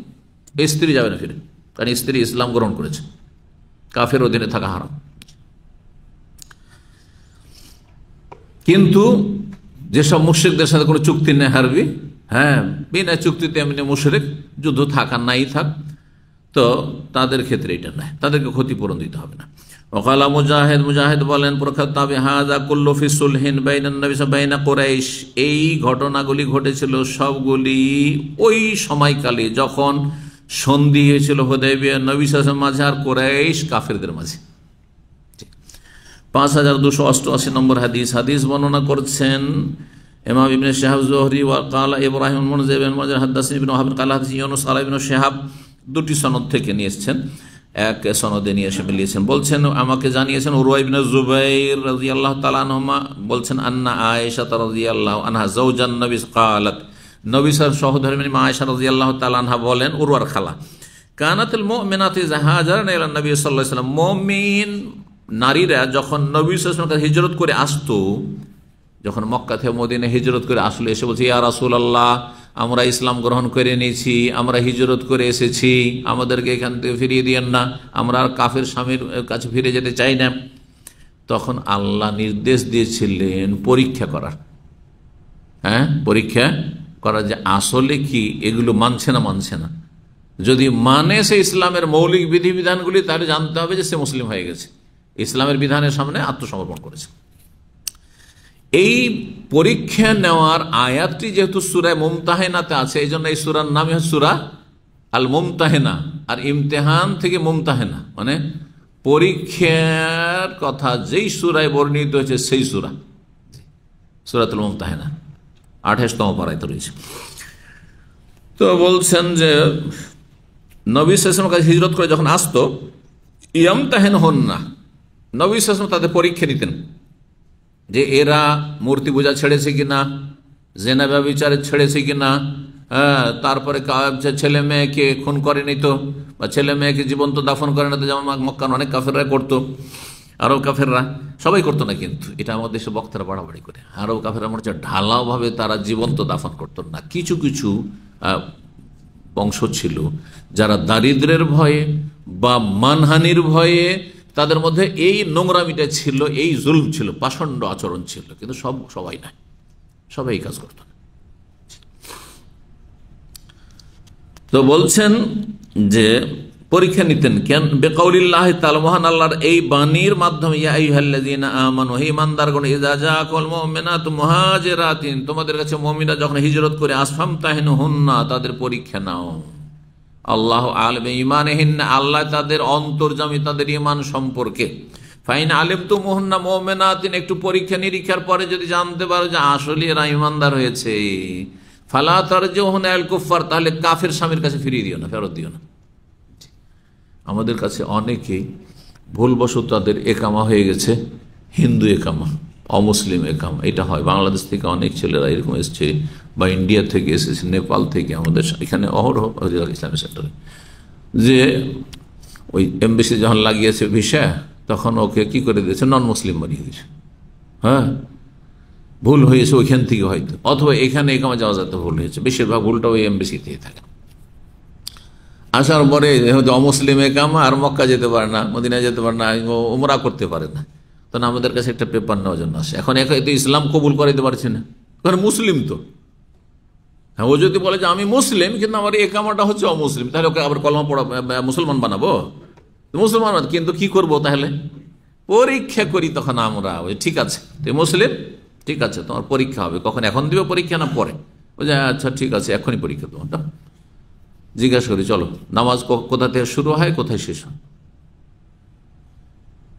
স্ত্রী যাবে না ফিরে, কারণ স্ত্রী ইসলাম গ্রহণ করেছে, কাফের অধীনে থাকা হারাম। কিন্তু যেসব মুশরিকদের সাথে কোনো চুক্তি নেই, হারবি, হ্যাঁ, বিনা চুক্তিতে এমনি মুশরিক, যুদ্ধ থাক আর নাই থাক, তো তাদের ক্ষেত্রে এটা নয়, তাদেরকে ক্ষতিপূরণ দিতে হবে না। ওয়াকালা মুজাহিদ বলেন, প্রখ্যাত তাবে, হাযা কুল্লু ফি সুলহিন বাইনান নবী বাইনা কুরাইশ, এই ঘটনাগুলি ঘটেছিল সবগুলি ওই সময়কালে যখন সন্ধি হয়েছিল হুদায়বিয়া, নবী সাল্লাল্লাহু আলাইহি ওয়াসাল্লাম মাঝে আর কুরাইশ কাফেরদের মাঝে। 5288 নম্বর হাদিস বর্ণনা করছেন ইমাম ইবনে শিহাব যুহরি, ওয়া ক্বালা ইব্রাহিম ইবনে মুনজির ইবনে মুনজির হাদাসানি ইবনে ওয়াহাব ক্বালা হাদাসানি ইউনুস আলা ইবনে শিহাব, 2টি সনদ থেকে নিয়ে এসেছেন, এক সনদে নিয়ে এসে মিলিয়েছেন। বলছেন, আমাকে জানিয়েছেন উরওয়া ইবনে যুবাইর রাদিয়াল্লাহু তাআলা আনহুমা, বলছেন, আন্না আয়েশা রাদিয়াল্লাহু আনহা যাওজান নবী ক্বালাত, নবী সাল্লাল্লাহু সহধর্মিণী মা আয়েশা রাদিয়াল্লাহু তাআলা আনহা বলেন, উরওয়ার খালা, কানাতুল মুমিনাতু হাজারান ইলা নবী সাল্লাল্লাহু আলাইহি ওয়াসাল্লাম, মুমিন নারীরা যখন নবী সাল্লাল্লাহু আলাইহি ওয়াসাল্লামের কাছে হিজরত করে আসতো, যখন মক্কা থেকে মদিনায় হিজরত করে আসলে, এসে বলছে, ইয়া রাসূলুল্লাহ, আমরা ইসলাম গ্রহণ করে নিয়েছি, আমরা হিজরত করে এসেছি, আমাদেরকে এখান থেকে ফিরিয়ে দিয়েন না, আমরা আর কাফের স্বামীর কাছে ফিরে যেতে চাই না। তখন আল্লাহ নির্দেশ দিয়েছিলেন পরীক্ষা করার, হ্যাঁ, পরীক্ষা করার, যে আসলে কি এগুলো মানছে না, যদি মানে সে ইসলামের মৌলিক বিধিবিধানগুলি, তাহলে জানতে হবে যে সে মুসলিম হয়ে গেছে, ইসলামের বিধানের সামনে আত্মসমর্পণ করেছে। এই পরীক্ষা নেওয়ার আয়াতটি যেহেতু সূরা মুমতাহিনাতে আছে, এই জন্য এই সূরার নামই হচ্ছে সূরা আল মুমতাহিনা। আর ইমতেহান থেকে মুমতাহিনা মানে পরীক্ষার কথা যেই সূরায় বর্ণিত হয়েছে সেই সূরা, সূরাতুল মুমতাহিনা 28তম পারাতে রয়েছে। তো বলছেন যে নবী সাল্লাল্লাহু আলাইহি ওয়াসাল্লামের কাছে হিজরত করে যখন আসতো, ইয়ামতাহিনুহুন্না, নবী সাল্লাল্লাহু আলাইহি ওয়াসাল্লাম তাদের পরীক্ষা নিতেন যে এরা মূর্তি পূজা ছেড়েছে কিনা, জেনা ব্যভিচার ছেড়েছে কিনা, তারপরে ছেলে মেয়েকে খুন করেনি তো, বা ছেলে মেয়েকে জীবন্ত দাফন করে না তো, যেমন মক্কার অনেক কাফেররা করতো, আরব কাফেররা সবাই করতো না, কিন্তু এটা আমাদের দেশে বক্তারা বাড়াবাড়ি করে। আরব কাফেররা মনে হচ্ছে ঢালাওভাবে তারা জীবন্ত দাফন করতো না। কিছু কিছু বংশ ছিল যারা দারিদ্রের ভয়ে বা মানহানির ভয়ে, তাদের মধ্যে এই নোংরামিটা ছিল, এই জুলম ছিল, পাষণ্ড আচরণ ছিল, কিন্তু সবাই নাই, সবাই এই কাজ করত না। তো বলছেন যে পরীক্ষা নিতেন কেন, বেকাউলিল্লাহ তাআলা, মহান আল্লাহর এই বাণীর মাধ্যমে, ইয়া আইয়ুহাল্লাযীনা আমানু, হে ঈমানদারগণ, ইযা জাআকুল মুমিনাতু মুহাজিরাতিন, তোমাদের কাছে মুমিনা যখন হিজরত করে আসফামতাহিনুহুন্না, তাদের পরীক্ষা নাও। আল্লাহু আ'লামু বিঈমানিহিন্না, আল্লাহ তাদের অন্তর্যামী, তাদের ঈমান সম্পর্কে। ফাইন আলিমতুমুহুন্না মুমিনাতিন, একটু পরীক্ষা নিরীক্ষার পরে যদি জানতে পারো যে আসলে এরা ঈমানদার হয়েছে, ফালা তারজুহুনা আল কুফার, তাহলে কাফের স্বামীর কাছে ফিরিয়ে দিও না, ফেরত দিও না। আমাদের কাছে অনেকেই ভুলবশত তাদের একামা হয়ে গেছে হিন্দু একামা, অমুসলিম একামা। এটা হয় বাংলাদেশ থেকে অনেক ছেলেরা এরকম এসছে, বা ইন্ডিয়া থেকে এসেছে, নেপাল থেকে, আমাদের এখানে অহরহ ইসলামী সেক্টরে, যে ওই এমবেসি যখন লাগিয়েছে ভিসা, তখন ওকে কি করে দিয়েছে, নন মুসলিম বানিয়ে দিয়েছে। হ্যাঁ, ভুল হয়েছে ওইখান থেকে হয়তো, অথবা এখানে একামা যাওয়া যাতে ভুল হয়েছে, বেশিরভাগ ভুলটা ওই এমবেসিতেই থাকে। আসার পরে হয়তো অমুসলিম একামা, আর মক্কা যেতে পারে না, মদিনায় যেতে পারে না, উমরা করতে পারে না, তখন আমাদের কাছে একটা পেপার নেওয়ার জন্য আসে। এখন তো ইসলাম কবুল করাইতে পারছে না, কারণ মুসলিম তো। হ্যাঁ, ও যদি বলে যে আমি মুসলিম, কিন্তু আমার একামাটা হচ্ছে অমুসলিম, তাহলে ওকে আবার কলমা পড়া মুসলমান বানাবো, মুসলমান, কিন্তু কি করব তাহলে? পরীক্ষা করি তখন আমরা, ওই ঠিক আছে তুই মুসলিম, ঠিক আছে তোমার পরীক্ষা হবে, কখন, এখন দিবে পরীক্ষা না পরে? ও যে আচ্ছা ঠিক আছে, এখনই পরীক্ষা তোমারটা। জিজ্ঞাসা করি, চলো নামাজ কোথা থেকে শুরু হয়, কোথায় শেষ হয়?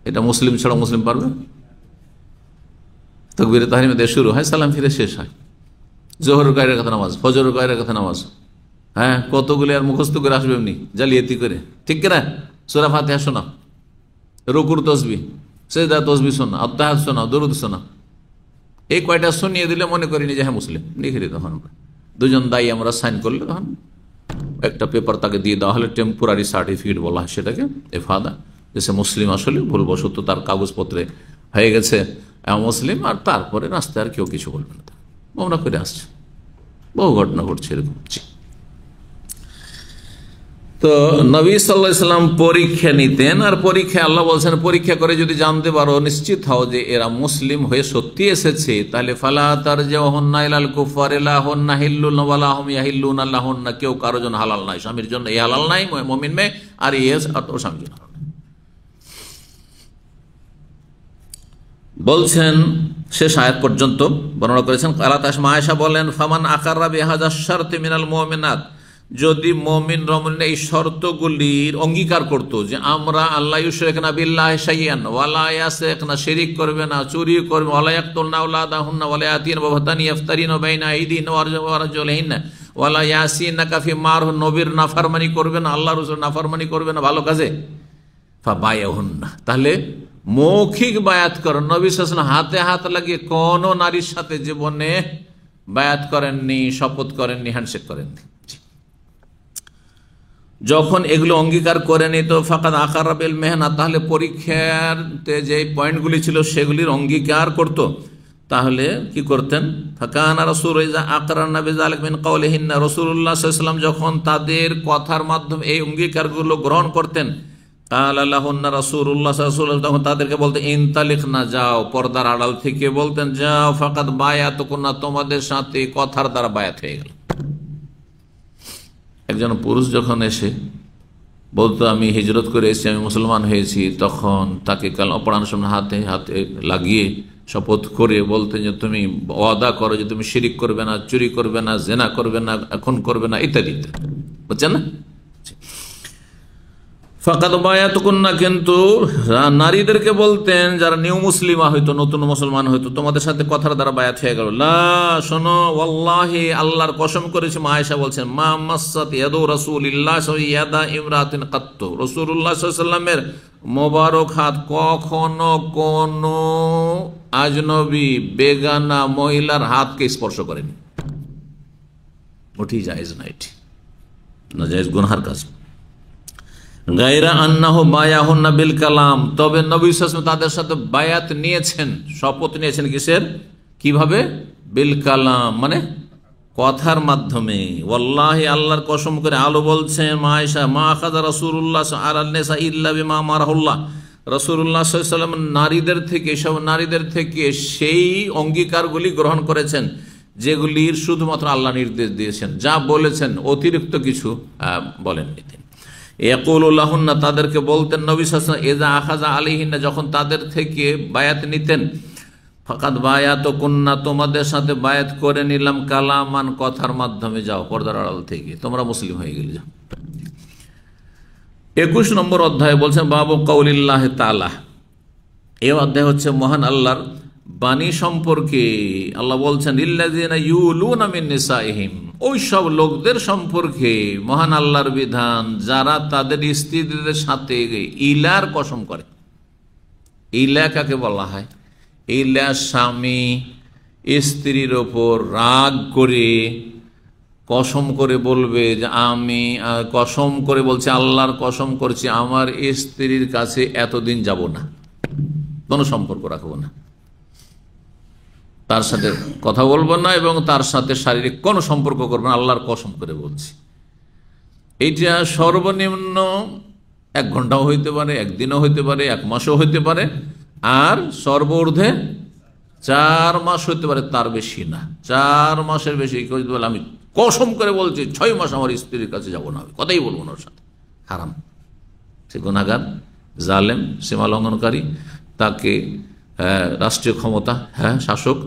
এটা মুসলিম ছাড়া মুসলিম পারবে? তাকবীরে তাহরিমা দিয়ে শুরু হয়, সালাম ফিরে শেষ হয়। জোহর কয় রাকাত নামাজ, ফজর কয় রাকাত নামাজ, হ্যাঁ কতগুলি আর মুখস্থ করে আসবে এমনি জালিয়াতি করে, ঠিক কিনা? সূরা ফাতিহা শোনা, রুকুর তসবিহ, সিজদা তসবিহ শোনা, আত্তাহিয়াত শোনা, দরুদ শোনা, এই কয়টা শুনিয়ে দিলে মনে করিনি যে হ্যাঁ মুসলিম, লিখে দিই। তখন দুজন দায়ী আমরা সাইন করলে তখন একটা পেপার তাকে দিয়ে দেওয়া হলে, টেম্পোরারি সার্টিফিকেট বলা হয় সেটাকে, এফাদা, যে সে মুসলিম আসলে ভুলবশত তার কাগজপত্রে হয়ে গেছে মুসলিম, আর তারপরে রাস্তায় আর কেউ কিছু বলবে না, আমরা করে আসছে, বহু ঘটনা ঘটছে এরকম। তো নবী সাল্লাল্লাহু আলাইহি ওয়াসাল্লাম পরীক্ষা নিতেন, আর পরীক্ষায় আল্লাহ বলছেন পরীক্ষা করে যদি জানতে পারো, নিশ্চিত হও যে এরা মুসলিম হয়ে সত্যি এসেছে, তাহলে ফালা তারজিউহুন্না ইলাল কুফারি লা হুন্না হিল্লুন ওয়া লা হুম ইয়াহিল্লুনা লাহুন্না, কেউ কারো জন্য হালাল নাই, স্বামীর জন্য এই হালাল নাই মুমিন মেয়ে, আর ওর স্বামীর জন্য হালাল নাই। বলছেন শেষ আয়াত পর্যন্ত বর্ণনা করেছেন। আয়েশা বলেন, ফামান আকাররা বিহাযা শারতি মিনাল মুমিনাত, যদি মুমিন রমন এই শর্তগুলির অঙ্গীকার করত যে আমরা আল্লাহ ইউশরিকুনা বিল্লাহি শাইআন ওয়ালা ইয়াসরিকুনা, শিরিক করবে না, চুরি করবে, ওয়ালা ইয়াকতুলনা আওলাদাহুন্না ওয়ালা ইয়াতিনা বিবহতানি ইফতারিনা বাইনা আইদিহিন্না ওয়া আরজুলিহিন্না ওয়ালা ইয়াসিনাকা ফি মারুফ, নবীর নাফরমানি করবে না, আল্লাহর রাসূল নাফরমানি করবে না ভালো কাজে। ফাবায়াহুন্না, তাহলে মৌখিক বায়াত করেন। নবী সাল্লাল্লাহু আলাইহি ওয়াসাল্লাম হাতে হাত লাগিয়ে কোন নারীর সাথে জীবনে বায়াত করেননি, শপথ করেননি, হ্যান্ডশেক করেননি। যখন এগুলো অঙ্গীকার করে নিত, ফাকাদ আকারা বিল মেহনা, তাহলে পরীক্ষাতে যে পয়েন্টগুলি ছিল সেগুলির অঙ্গীকার করত। তাহলে কি করতেন? ফাকানা রাসূল ইযা আকরানা বিযালিক মিন কাওলিহিন্না, রাসূলুল্লাহ সাল্লাল্লাহু আলাইহি ওয়াসাল্লাম যখন তাদের কথার মাধ্যমে এই অঙ্গীকারগুলো গ্রহণ করতেন, ক্বালা লাহুন্না রাসূলুল্লাহ সাল্লাল্লাহু আলাইহি ওয়াসাল্লাম তখন তাদেরকে বলতেন ইনতালিকনা, যাও, পর্দার আড়াল থেকে বলতেন যাও, ফাকাদ বায়াতুকুন্না, তোমাদের সাথে কথার দ্বারা বায়াত হয়ে গেল। একজন পুরুষ যখন এসে বলতো আমি হিজরত করে এসেছি, আমি মুসলমান হয়েছি, তখন তাকে কালেমা পড়ানোর সময় হাতে হাতে লাগিয়ে শপথ করে বলতেন যে তুমি ওয়াদা করো যে তুমি শিরিক করবে না, চুরি করবে না, জেনা করবে না, খুন করবে না, ইত্যাদি ইত্যাদি, বুঝছেন না। ফাকাদ বায়াতুকুন্না, কিন্তু নারীদেরকে বলতেন যারা নিউ মুসলিমা হইতো, নতুন মুসলমান হইতো, তোমাদের সাথে কথার দ্বারা বায়াত হয়ে গেল, লা শোনো, ওয়াল্লাহি আল্লাহর কসম করেছে, মা আয়েশা বলছেন, মা মাসসাত ইয়াদু রাসূলিল্লাহ ইয়াদা ইমরাতিন কাত্তু, রাসূলুল্লাহ সাল্লাল্লাহু আলাইহি ওয়াসাল্লামের মোবারক হাত কখনো কোন আজনবী বেগানা মহিলার হাতকে স্পর্শ করেনি। ওটি জায়েজ না, এটি নাজায়েজ গুনাহের কাজ। গায়রা আন্নাহু বায়াহুন্না বিল কালাম, তবে নবী সাল্লাল্লাহু আলাইহি ওয়াসাল্লাম তাদের সাথে বায়াত নিয়েছেন, শপথ নিয়েছেন, কিসের, কিভাবে, বিল কালাম মানে কথার মাধ্যমে। ওয়াল্লাহি আল্লাহর কসম করে আলো বলছে মা আয়েশা, মা আখাযা রাসূলুল্লাহ আলান নিসা ইল্লা বিমা মারাহুল্লাহ, রাসূলুল্লাহ সাল্লাল্লাহু আলাইহি ওয়াসাল্লাম নারীদের থেকে, সব নারীদের থেকে সেই অঙ্গীকারগুলি গ্রহণ করেছেন যেগুলির শুধুমাত্র আল্লাহ নির্দেশ দিয়েছেন, যা বলেছেন, অতিরিক্ত কিছু বলেননি তিনি। ইয়াকুলুল্লাহুন্না, তাদেরকে বলতেন নবী সাল্লাল্লাহু আলাইহি ওয়াসাল্লাম, ইযা আখাযা আলাইহিন্না, যখন তাদের থেকে বায়াত নিতেন, ফাকাদ বায়াতুকুন্না, তোমাদের সাথে বায়াত করে নিলাম, কালামান কথার মাধ্যমে, যাও পর্দার আড়াল থেকে তোমরা মুসলিম হয়ে গেলে যাও। 21 নম্বর অধ্যায় বলছেন বাবু কাউলিল্লাহ তাআলা, এই অধ্যায় হচ্ছে মহান আল্লাহর বাণী সম্পর্কে। আল্লাহ বলছেন ইল্লাযিনা ইউলুনা মিন নিসাইহিম, ওই সব লোকদের সম্পর্কে মহান আল্লাহর বিধান যারা তাদের স্ত্রীদের সাথে ইলার কসম করে। ইলা কাকে বলা হয়? ইলা স্বামী স্ত্রীর ওপর রাগ করে কসম করে বলবে যে আমি কসম করে বলছি, আল্লাহর কসম করছি আমার স্ত্রীর কাছে এতদিন যাব না, কোনো সম্পর্ক রাখবো না, তার সাথে কথা বলবো না এবং তার সাথে শারীরিক কোনো সম্পর্ক করবো না, আল্লাহর কসম করে বলছি। এইটা সর্বনিম্ন 1 ঘন্টাও হইতে পারে, 1 দিনও হইতে পারে, 1 মাসও হইতে পারে, আর সর্বঊর্ধ্বে 4 মাস হইতে পারে, তার বেশি না। 4 মাসের বেশি বলে আমি কসম করে বলছি 6 মাস আমার স্ত্রীর কাছে যাব না, কথাই বলবো না ওর সাথে, হারাম। সে গুনাহগার, জালেম, সীমা লঙ্ঘনকারী, তাকে রাষ্ট্রীয় ক্ষমতা, শাসক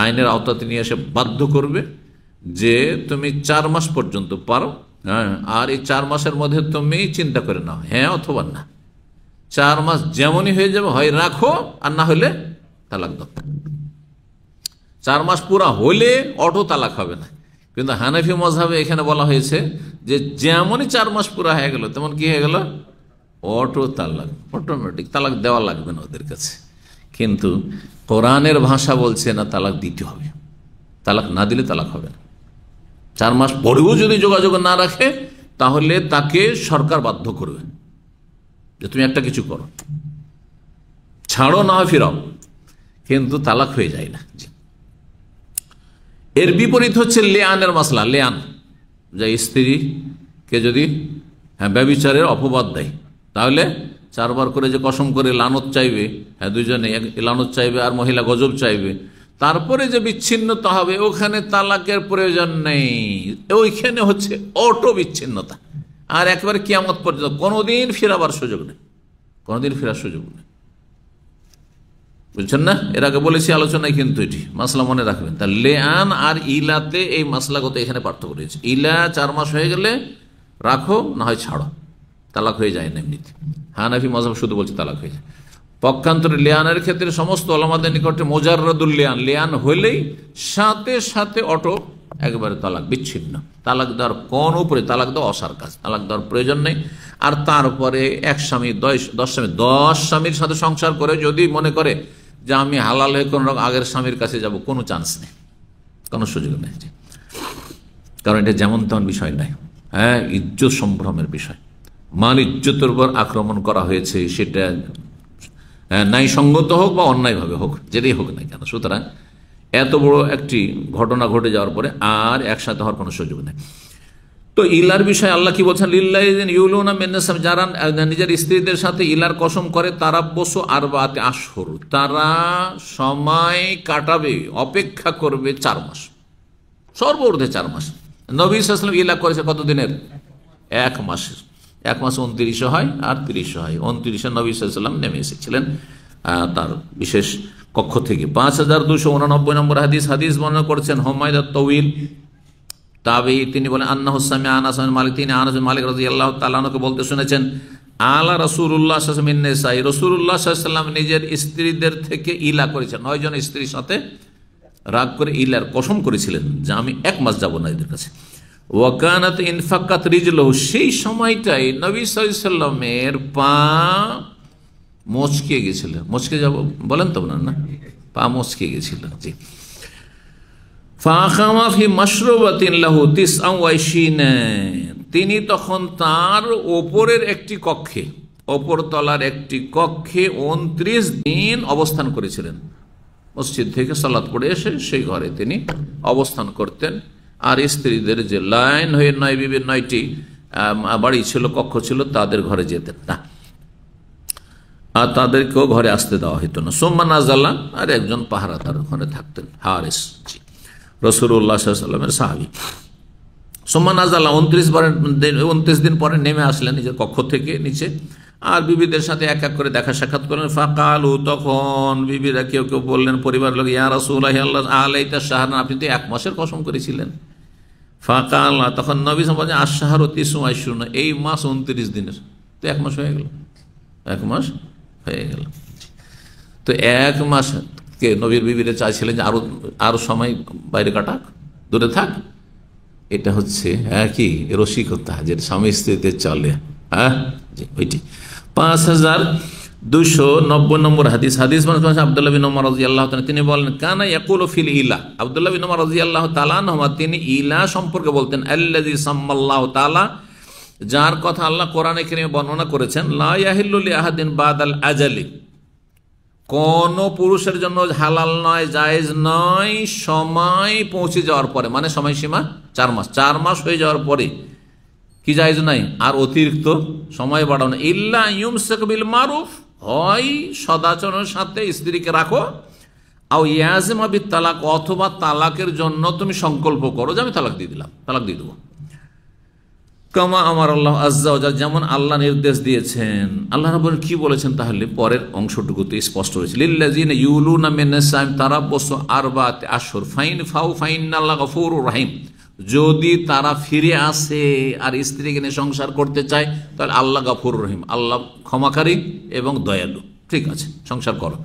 আইনের আওতাতে নিয়ে এসে বাধ্য করবে যে তুমি 4 মাস পর্যন্ত পারো, আর এই 4 মাসের মধ্যে তুমি চিন্তা করে নাও, হ্যাঁ অথবা না। 4 মাস যেমনই হয়ে যাবে, হয় রাখো আর না হলে তালাক দাও। 4 মাস পুরা হলে অটো তালাক হবে না, কিন্তু হানাফি মযহাবে এখানে বলা হয়েছে যে যেমনই 4 মাস পুরা হয়ে গেল তেমন কি হয়ে গেল, অটো তালাক, অটোমেটিক তালাক দেওয়া লাগবে না ওদের কাছে। কিন্তু কোরআনের ভাষা বলছে না, তালাক দিতে হবে, তালাক না দিলে তালাক হবে না। 4 মাস পরেও যদি যোগাযোগ না রাখে তাহলে তাকে সরকার বাধ্য করবে যে তুমি একটা কিছু করো, ছাড়ো না হয় ফিরাও, কিন্তু তালাক হয়ে যায় না। এর বিপরীত হচ্ছে লেয়ানের মাসলা। লেয়ান, যে স্ত্রীকে যদি ব্যভিচারের অপবাদ দেয় তাহলে 4 বার করে যে কসম করে লানত চাইবে, দুইজনে লানত চাইবে আর মহিলা গজব চাইবে, তারপরে যে বিচ্ছিন্নতা হবে ওখানে তালাকের প্রয়োজন নেই, ওইখানে হচ্ছে অটো বিচ্ছিন্নতা, আর একবারে কিয়ামত পর্যন্ত কোনোদিন ফেরাবার সুযোগ নেই, কোনোদিন ফেরার সুযোগ নেই। বুঝছেন না? এর আগে বলেছি আলোচনায়, কিন্তু এটি মাসলা মনে রাখবেন। তা লেআন আর ইলাতে এই মাসলাগত এখানে পার্থক্য রয়েছে। ইলা 4 মাস হয়ে গেলে রাখো, না হয় ছাড়ো, তালাক হয়ে যায় না এমনিতে। হানাফি মাযহাব শুধু বলছে তালাক হয়ে যায়। পক্ষান্তরে লেয়ানের ক্ষেত্রে সমস্ত ওলামাদের নিকটে মুজাররাদুল লেয়ান, লেয়ান হইলেই সাথে সাথে অটো একবারে তালাক, বিচ্ছিন্ন। তালাক দেওয়ার কোন উপরে, তালাক দেওয়া অসার কাজ, তালাক দেওয়ার প্রয়োজন নেই। আর তারপরে 1 স্বামী 10 স্বামী 10 স্বামীর সাথে সংসার করে যদি মনে করে যে আমি হালাল হয়ে কোন আগের স্বামীর কাছে যাব, কোনো চান্স নেই, কোনো সুযোগ নেই। কারণ এটা যেমন তেমন বিষয় নাই, ইজ্জত সম্ভ্রমের বিষয়, মান ইজ্জতের উপর আক্রমণ করা হয়েছে, সেটা ন্যায়সঙ্গত হোক বা অন্যায়ভাবে হোক, যেটাই হোক না কেন। সুতরাং এত বড় একটি ঘটনা ঘটে যাওয়ার পরে আর একসাথে হওয়ার কোনো সুযোগ নেই। তো ইলার বিষয়ে আল্লাহ কি বলছেন, লিল্লাযিনা ইউলুনা মিন নিসাইহিম, যারা নিজের স্ত্রীদের সাথে ইলার কসম করে, তারাব্বুসু আরবাআতি আশহুর, তারা সময় কাটাবে, অপেক্ষা করবে 4 মাস, সর্বঊর্ধ্বে 4 মাস। নবী সাল্লাল্লাহু আলাইহি ওয়াসাল্লাম ইলা করেছে কত দিনের? 1 মাসের। 1 মাস 29 হয় আর 30 হয়। 29 নবী সাল্লাল্লাহু আলাইহি ওয়াসাল্লাম নেমে এসেছিলেন তার বিশেষ কক্ষ থেকে। 5289 নম্বর হাদিস বর্ণনা করেছেন হুমায়দ আত-তাওয়িল তাবেঈ, তিনি বলেন আন্নাহু সামিআ আনাস বিন মালিক, তিনি আনাস বিন মালিক রাদিয়াল্লাহু তাআলা আনহুকে বলতে শুনেছেন আলা রাসূলুল্লাহ সাল্লাল্লাহু আলাইহি ওয়াসাল্লাম নিসাই, রাসূলুল্লাহ সাল্লাল্লাহু আলাইহি ওয়াসাল্লাম নিজের স্ত্রীদের থেকে ইলা করেছেন। 9 জন স্ত্রীর সাথে রাগ করে ইলার কসম করেছিলেন যে আমি 1 মাস যাব না এদের কাছে। ওয়াকানাত ইনফাকাত রিজলহু, সেই সময়টাই নবী সাল্লাল্লাহু আলাইহি ওয়াসাল্লামের পা মচকে গেছিল। মচকে যাব বলেন তো না, পা মচকে গেছিল। জি। ফাখামা ফি মাশরুবাতিন লাহু 29, তিনি তখন তার ওপরের একটি কক্ষে, ওপর তলার একটি কক্ষে 29 দিন অবস্থান করেছিলেন। মসজিদ থেকে সালাত পড়ে এসে সেই ঘরে তিনি অবস্থান করতেন। আর স্ত্রীদের যে লাইন হয়ে 9 বিবির 9টি বাড়ি ছিল, কক্ষ ছিল, তাদের ঘরে যেতেন না, আর তাদেরকেও ঘরে আসতে দেওয়া হতো না। সোম্মা নাজাল্লা, আর একজন পাহারাদার ওখানে থাকতেন, হারিস, রাসূলুল্লাহ সাল্লাল্লাহু আলাইহি ওয়াসাল্লামের সাহাবী। সোম্মা নাজাল্লা, 29 দিন পরে নেমে আসলেন নিজের কক্ষ থেকে নিচে, আর বিবিদের সাথে এক এক করে দেখা সাক্ষাৎ করলেন। ফাকালু, তখন বিবিরা কেউ কেউ বললেন, পরিবার লোক, ইয়া রাসূলুল্লাহ আলাইতা শাহরান, আপনি তো 1 মাসের কসম করেছিলেন। ফাকালা, তখন নবী বলেন আশ-শাহরু 29, এই মাস 29 দিনের, তো 1 মাস হয়ে গেল, 1 মাস হয়ে গেল। তো 1 মাস কে নবীর বিবিরা চাইছিলেন যে আরো সময় বাইরে কাটাক, দূরে থাক। এটা হচ্ছে কি রসিকতা, যেটা স্বামী স্ত্রীতে চলে। জি, ওইটি। 5290 নম্বর হাদিস আব্দুল্লাহ বিন ওমর রাদিয়াল্লাহু তাআলা, তিনি বলেন কানা ইয়াকুলু ফিল ইলা, আব্দুল্লাহ বিন ওমর রাদিয়াল্লাহু তাআলা আনহুমা, তিনি ইলা সম্পর্কে বলতেন আল্লাযী সাম্মাল্লাহু তাআলা, যার কথা আল্লাহ কোরআনে কারীমে বর্ণনা করেছেন, লা ইয়াহিল্লু লি আহাদিন বাদাল আজালি, কোন পুরুষের জন্য হালাল নয়, জায়েজ নয় সময় পৌঁছে যাওয়ার পরে, মানে সময়সীমা 4 মাস, 4 মাস হয়ে যাওয়ার পরে কি জায়েজ নাই আর অতিরিক্ত সময় বাড়ানো। ইল্লা ইউমসিক বিল মারুফ, হয় সদাচরণের সাথে স্ত্রীকে রাখো, আও ইয়াজিমা বিত তালাক, অথবা তালাকের জন্য তুমি সংকল্প করো যে আমি তালাক দিয়ে দিলাম, তালাক দিয়ে দেবো। কামা আমার আল্লাহ আজ্জা ওয়া জাল্লা, যেমন আল্লাহ নির্দেশ দিয়েছেন। আল্লাহ রাব্বুল কি বলেছেন তাহলে? পরের অংশটুকুতে স্পষ্ট হয়েছে, লিল্লাযিনা ইউলুনা মিন নিসাইহিম তারাব্বুসু 4 আশহুর ফাইন ফাউ ফাইন্নাল্লাহা গফুরুর রহিম, যদি তারা ফিরে আসে আর স্ত্রীকে নিয়ে সংসার করতে চায়, তাহলে আল্লাহ গফুরুর রহিম, আল্লাহ ক্ষমাকারী এবং দয়ালু। ঠিক আছে, সংসার করো।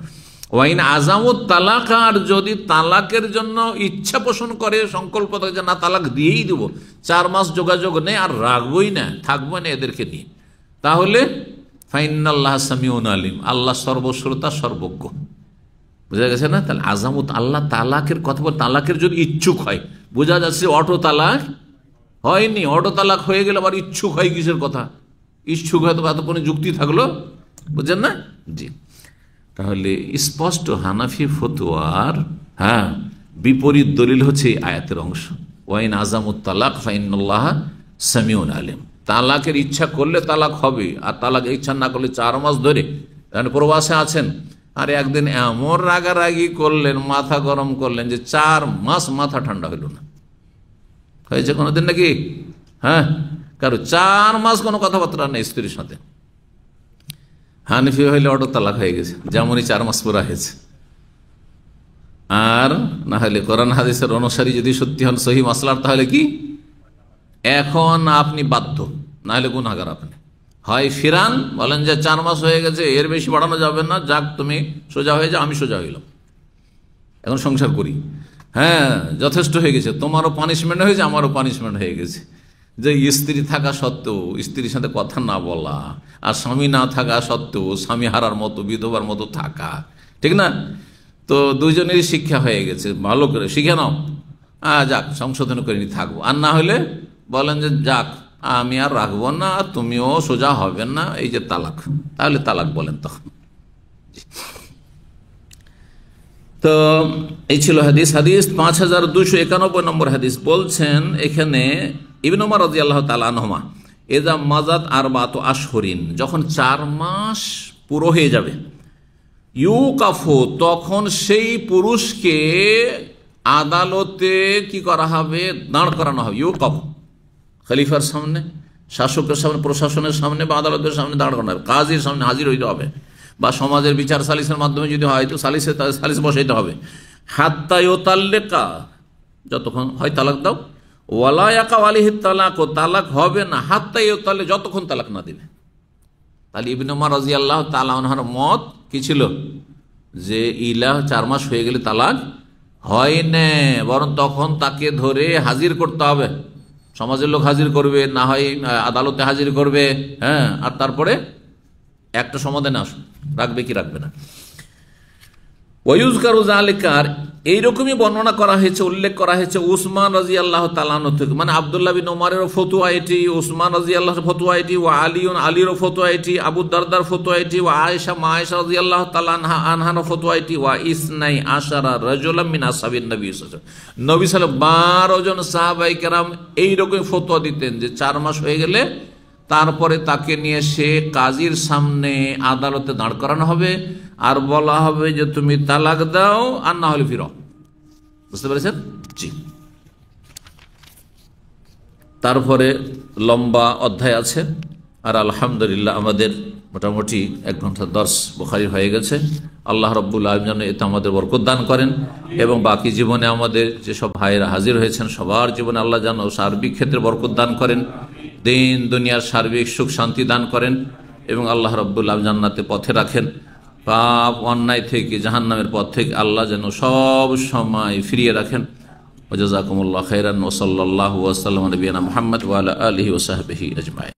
ওয়াইন আজামুত তালাক, আর যদি তালাকের জন্য ইচ্ছা পোষণ করে, সংকল্প থাকে যে না তালাক দিয়েই দেবো, 4 মাস যোগাযোগ নেই আর রাখবই না, থাকবো না এদেরকে নিয়ে, তাহলে ফাইন্নাল্লাহা সামিউন আলিম, আল্লাহ সর্বশ্রোতা সর্বজ্ঞ। বোঝা গেছে না? তাহলে আজামুত, আল্লাহ তালাকের কথা বল, তালাকের যদি ইচ্ছুক হয়, বোঝা যাচ্ছে অটো তালাক হয়নি, অটো তালাক হয়ে গেলে আবার ইচ্ছুক হয় কিসের কথা? ইচ্ছুক হয়তো এত কোনো যুক্তি থাকলো, বুঝছেন না? জি, তাহলে স্পষ্ট হানাফি ফতোয়ার বিপরীত দলিল হচ্ছে এই আয়াতের অংশ, ওয়াইন আজামুত তালাক ফাইন্নাল্লাহা সামিউন আলিম। তালাকের ইচ্ছা করলে তালাক হবে, আর তালাক ইচ্ছা না করলে 4 মাস ধরে, প্রবাসে আছেন আর একদিন এমন রাগারাগি করলেন, মাথা গরম করলেন যে 4 মাস মাথা ঠান্ডা হইল না। হয়েছে কোনোদিন নাকি? কারো 4 মাস কোনো কথাবার্তা নেই স্ত্রীর সাথে। হানিফি হইলে অটো তালাক হয়ে গেছে, যেমনই 4 মাস পুরা হয়েছে। আর না হলে কোরআন হাদিসের অনুসারী যদি সত্যি হন সহি মাসলার, তাহলে কি এখন আপনি বাধ্য, না হলে গুনাহগার আপনি। হয় ফিরান, বলেন যে 4 মাস হয়ে গেছে, এর বেশি বাড়ানো যাবে না, যাক তুমি সোজা হয়ে যাও, আমি সোজা হইলাম, এখন সংসার করি, যথেষ্ট হয়ে গেছে, তোমারও পানিশমেন্ট হয়েছে, আমারও পানিশমেন্ট হয়ে গেছে। যে স্ত্রী থাকা সত্ত্বেও স্ত্রীর সাথে কথা না বলা, আর স্বামী না থাকা সত্ত্বেও স্বামী হারার মতো, বিধবার মতো থাকা, ঠিক না? তো দুজনেরই শিক্ষা হয়ে গেছে, ভালো করে শিখে নাও, যাক সংশোধন করে নি থাকবো। আর না হলে বলেন যে যাক আমি আর রাখবো না, তুমিও সোজা হবেন না, এই যে তালাক, তাহলে তালাক বলেন তখন। তো এই ছিল হাদিস 5291 নম্বর হাদিস। বলছেন এখানে ইবনে ওমর রাদিয়াল্লাহু তাআলা আনহুমা, এজা মাজাত 4 আশহুরিন, যখন 4 মাস পুরো হয়ে যাবে, ইউকাফু, তখন সেই পুরুষকে আদালতে কি করা হবে, দাঁড় করানো হবে। ইউকফ, খলিফার সামনে, শাসকের সামনে, প্রশাসনের সামনে বা আদালতের সামনে দাঁড় করানো হবে, কাজীর সামনে হাজির হইতে হবে, বা সমাজের বিচার সালিসের মাধ্যমে যদি হয় তো সালিস বসাইতে হবে। হাত্তা ইউতাল্লিকা, যতক্ষণ হয় তালাক দাও, ওয়ালা ইয়াকাউ আলাইহি তালাক, ও তালাক হবে না হাত্তা ইউতাল্লিক, যতক্ষণ তালাক না দিবে। তাহলে ইবনে উমর রাদিয়াল্লাহু তাআলা আনহুর মত কি ছিল, যে ইলা 4 মাস হয়ে গেলে তালাক হয় না, বরং তখন তাকে ধরে হাজির করতে হবে, সমাজের লোক হাজির করবে, না হয় আদালতে হাজির করবে, হ্যাঁ, আর তারপরে একটা সমাধানে আসুন, রাখবে কি রাখবে না। ওয়ায়ুযকারু যালিকা, এইরকমই বর্ণনা করা হয়েছে, উল্লেখ করা হয়েছে উসমান রাদিয়াল্লাহু তাআলা আনহু থেকে, মানে আব্দুল্লাহ বিন ওমরের ফতোয়া এটি, উসমান রাদিয়াল্লাহু ফতোয়া এটি, ওয়া আলীর ফতোয়া এটি, আবু দারদার ফতোয়া এটি, ওয়া আয়েশা রাদিয়াল্লাহু তাআলা আনহার ফতোয়া এটি, ওয়া ইসনাই আশারা রাজুলাম মিন আসহাবিন নবী সাল্লাল্লাহু আলাইহি ওয়াসাল্লাম, নবী সাল্লাল্লাহু 12 জন সাহাবায়ে কেরাম এইরকম ফতোয়া দিতেন যে 4 মাস হয়ে গেলে তারপরে তাকে নিয়ে সে কাজীর সামনে আদালতে দাঁড় করানো হবে, আর বলা হবে যে তুমি তালাক দাও, আর না হলে ফিরো। বুঝতে পেরেছেন? জি। তারপরে লম্বা অধ্যায় আছে, আর আলহামদুলিল্লাহ আমাদের মোটামুটি 1 ঘন্টা দর্শ বুখারী হয়ে গেছে। আল্লাহ রাব্বুল আলামিন যেন এতে আমাদের বরকত দান করেন, এবং বাকি জীবনে আমাদের যেসব ভাইয়েরা হাজির হয়েছেন সবার জীবনে আল্লাহ যেন সার্বিক ক্ষেত্রে বরকত দান করেন, দিন দুনিয়ার সার্বিক সুখ শান্তি দান করেন, এবং আল্লাহ রাব্বুল আলামিন জান্নাতের পথে রাখেন। পাপ অন্যায় থেকে, জাহান্নামের পথ থেকে আল্লাহ যেন সব সময় ফিরিয়ে রাখেন। ওয়া জাযাকুমুল্লাহু খাইরান ওয়া সাল্লাল্লাহু ওয়া সাল্লামা আলা নবিয়িনা মুহাম্মদ ওয়া আলা আলিহি ওয়া সাহবিহি আজমাইন।